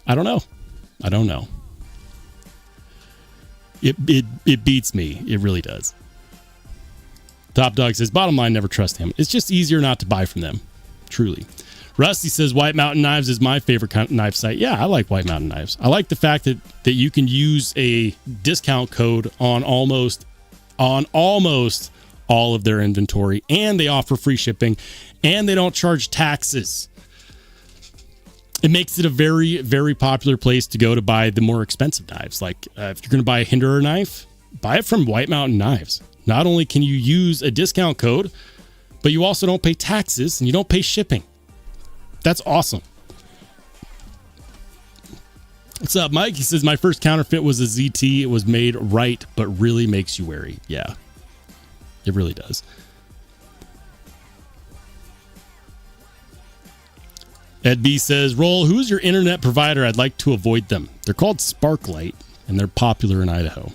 I don't know. It beats me. It really does. Top Dog says, bottom line, never trust him. It's just easier not to buy from them. Truly. Rusty says, White Mountain Knives is my favorite knife site. Yeah, I like White Mountain Knives. I like the fact that you can use a discount code on almost all of their inventory, and they offer free shipping, and they don't charge taxes. It makes it a very, very popular place to go to buy the more expensive knives. Like if you're going to buy a Hinderer knife, buy it from White Mountain Knives. Not only can you use a discount code, but you also don't pay taxes and you don't pay shipping. That's awesome. What's up, Mike? He says, my first counterfeit was a ZT. It was made right, but really makes you wary. Yeah, it really does. Ed B says, Roll, who's your internet provider? I'd like to avoid them. They're called Sparklight, and they're popular in Idaho.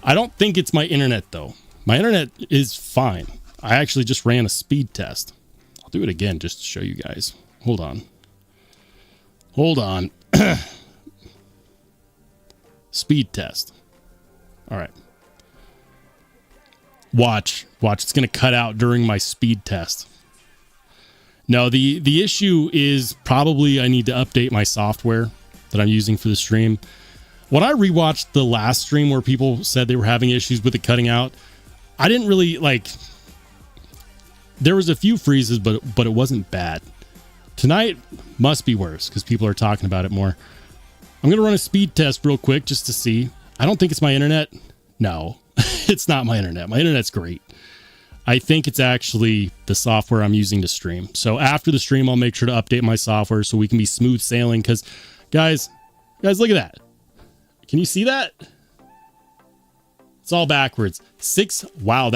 I don't think it's my internet, though. My internet is fine. I actually just ran a speed test. I'll do it again just to show you guys. Hold on. Speed test. All right. Watch. It's going to cut out during my speed test. No, the issue is probably I need to update my software that I'm using for the stream. When I rewatched the last stream where people said they were having issues with it cutting out, I didn't really there was a few freezes, but it wasn't bad. Tonight must be worse because people are talking about it more. I'm going to run a speed test real quick just to see. I don't think it's my internet. No, it's not my internet. My internet's great. I think it's actually the software I'm using to stream. So after the stream, I'll make sure to update my software so we can be smooth sailing. Because guys, look at that. Can you see that? It's all backwards. Wow,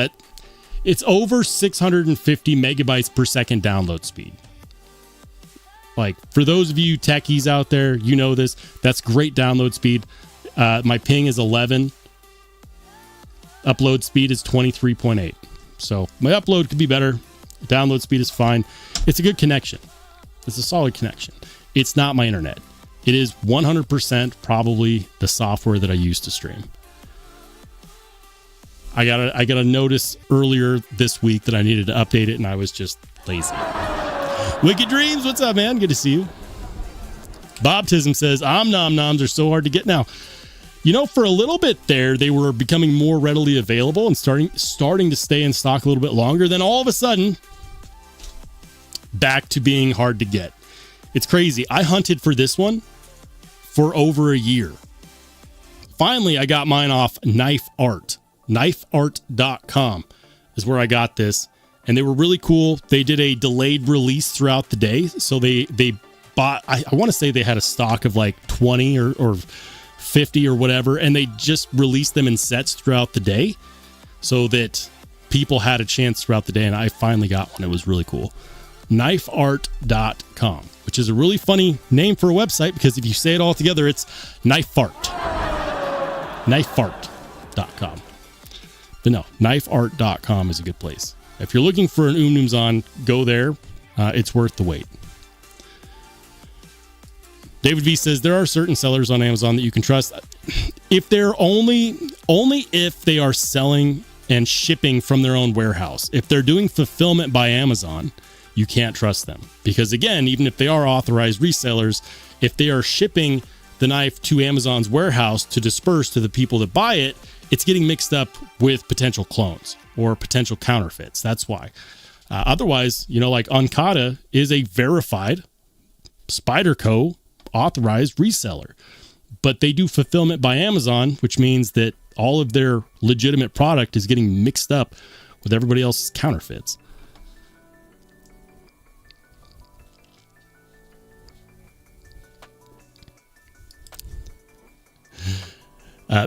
it's over 650 megabytes per second download speed. Like, for those of you techies out there, you know this. That's great download speed. My ping is 11. Upload speed is 23.8. So my upload could be better. Download speed is fine. It's a good connection. It's a solid connection. It's not my internet. It is 100% probably the software that I use to stream. I got a notice earlier this week that I needed to update it, and I was just lazy. Wicked Dreams, what's up, man? Good to see you. Bobtism says, nom noms are so hard to get now. You know, for a little bit there, they were becoming more readily available and starting to stay in stock a little bit longer. Then all of a sudden, back to being hard to get. It's crazy. I hunted for this one for over a year. Finally, I got mine off Knife Art. Knifeart.com is where I got this. And they were really cool. They did a delayed release throughout the day. So they bought, I want to say they had a stock of like 20 or 50 or whatever. And they just released them in sets throughout the day so that people had a chance throughout the day. And I finally got one. It was really cool. Knifeart.com, which is a really funny name for a website because if you say it all together, it's Knifeart. Knifeart.com. But no, knifeart.com is a good place. If you're looking for an on, go there. It's worth the wait. David V says there are certain sellers on Amazon that you can trust if they're only if they are selling and shipping from their own warehouse. If they're doing fulfillment by Amazon, you can't trust them because again, even if they are authorized resellers, if they are shipping the knife to Amazon's warehouse to disperse to the people that buy it, it's getting mixed up with potential clones or potential counterfeits. That's why. Otherwise, you know, like Ankata is a verified Spyderco authorized reseller, but they do fulfillment by Amazon, which means that all of their legitimate product is getting mixed up with everybody else's counterfeits.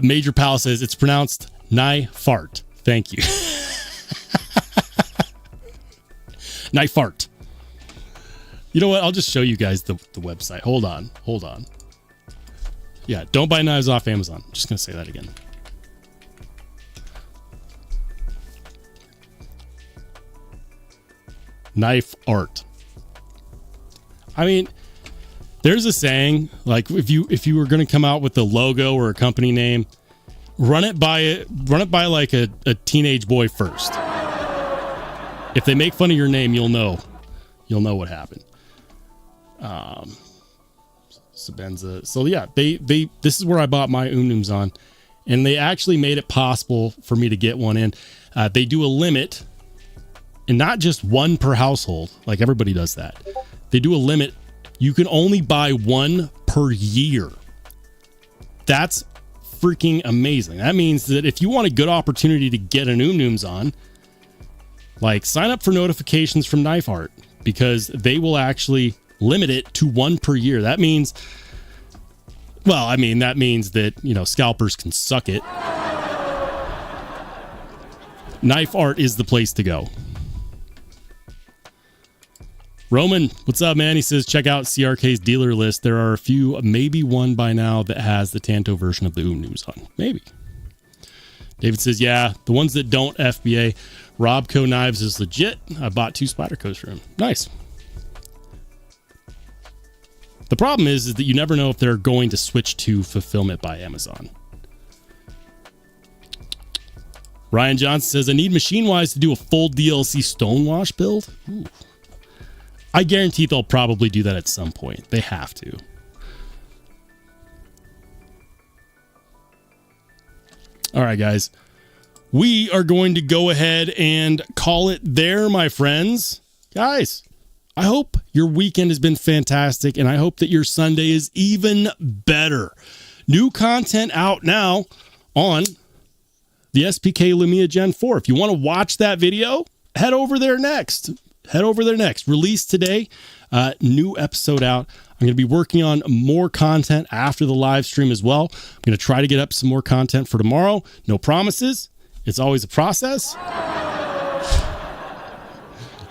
Major Pal says it's pronounced Knifeart. Thank you. Knifeart. You know what? I'll just show you guys the website. Hold on. Yeah, don't buy knives off Amazon. I'm just going to say that again. Knifeart. I mean, there's a saying, like if you were going to come out with a logo or a company name, run it by like a teenage boy first. If they make fun of your name, you'll know what happened. Sabenza. So yeah, they this is where I bought my Umnums on, and they actually made it possible for me to get one in. They do a limit, and not just one per household, like everybody does that. They do a limit. You can only buy one per year. That's freaking amazing. That means that if you want a good opportunity to get an Umnums on, like sign up for notifications from Knife Art, because they will actually limit it to one per year. That means, that means that, scalpers can suck it. Knife Art is the place to go. Roman, what's up, man? He says, check out CRK's dealer list. There are a few, maybe one by now, that has the Tanto version of the Umnums on. Maybe. David says, yeah, the ones that don't FBA, Robco Knives is legit. I bought 2 Spydercos for him. Nice. The problem is that you never know if they're going to switch to fulfillment by Amazon. Ryan Johnson says, I need Machine-Wise to do a full DLC Stonewash build. Ooh. I guarantee they'll probably do that at some point. They have to. All right, guys. We are going to go ahead and call it there, my friends. Guys, I hope your weekend has been fantastic, and I hope that your Sunday is even better. New content out now on the SPK Lumia Gen 4. If you want to watch that video, head over there next. Release today. New episode out. I'm going to be working on more content after the live stream as well. I'm going to try to get up some more content for tomorrow. No promises. It's always a process.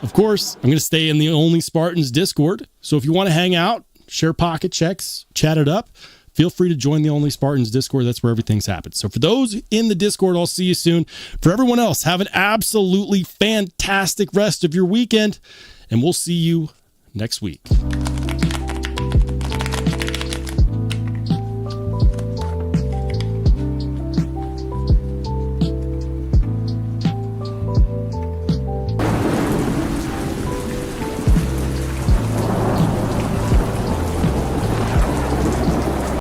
Of course, I'm going to stay in the Only Spartans Discord. So if you want to hang out, share pocket checks, chat it up, feel free to join the Only Spartans Discord. That's where everything's happened. So for those in the Discord, I'll see you soon. For everyone else, have an absolutely fantastic rest of your weekend, and we'll see you next week.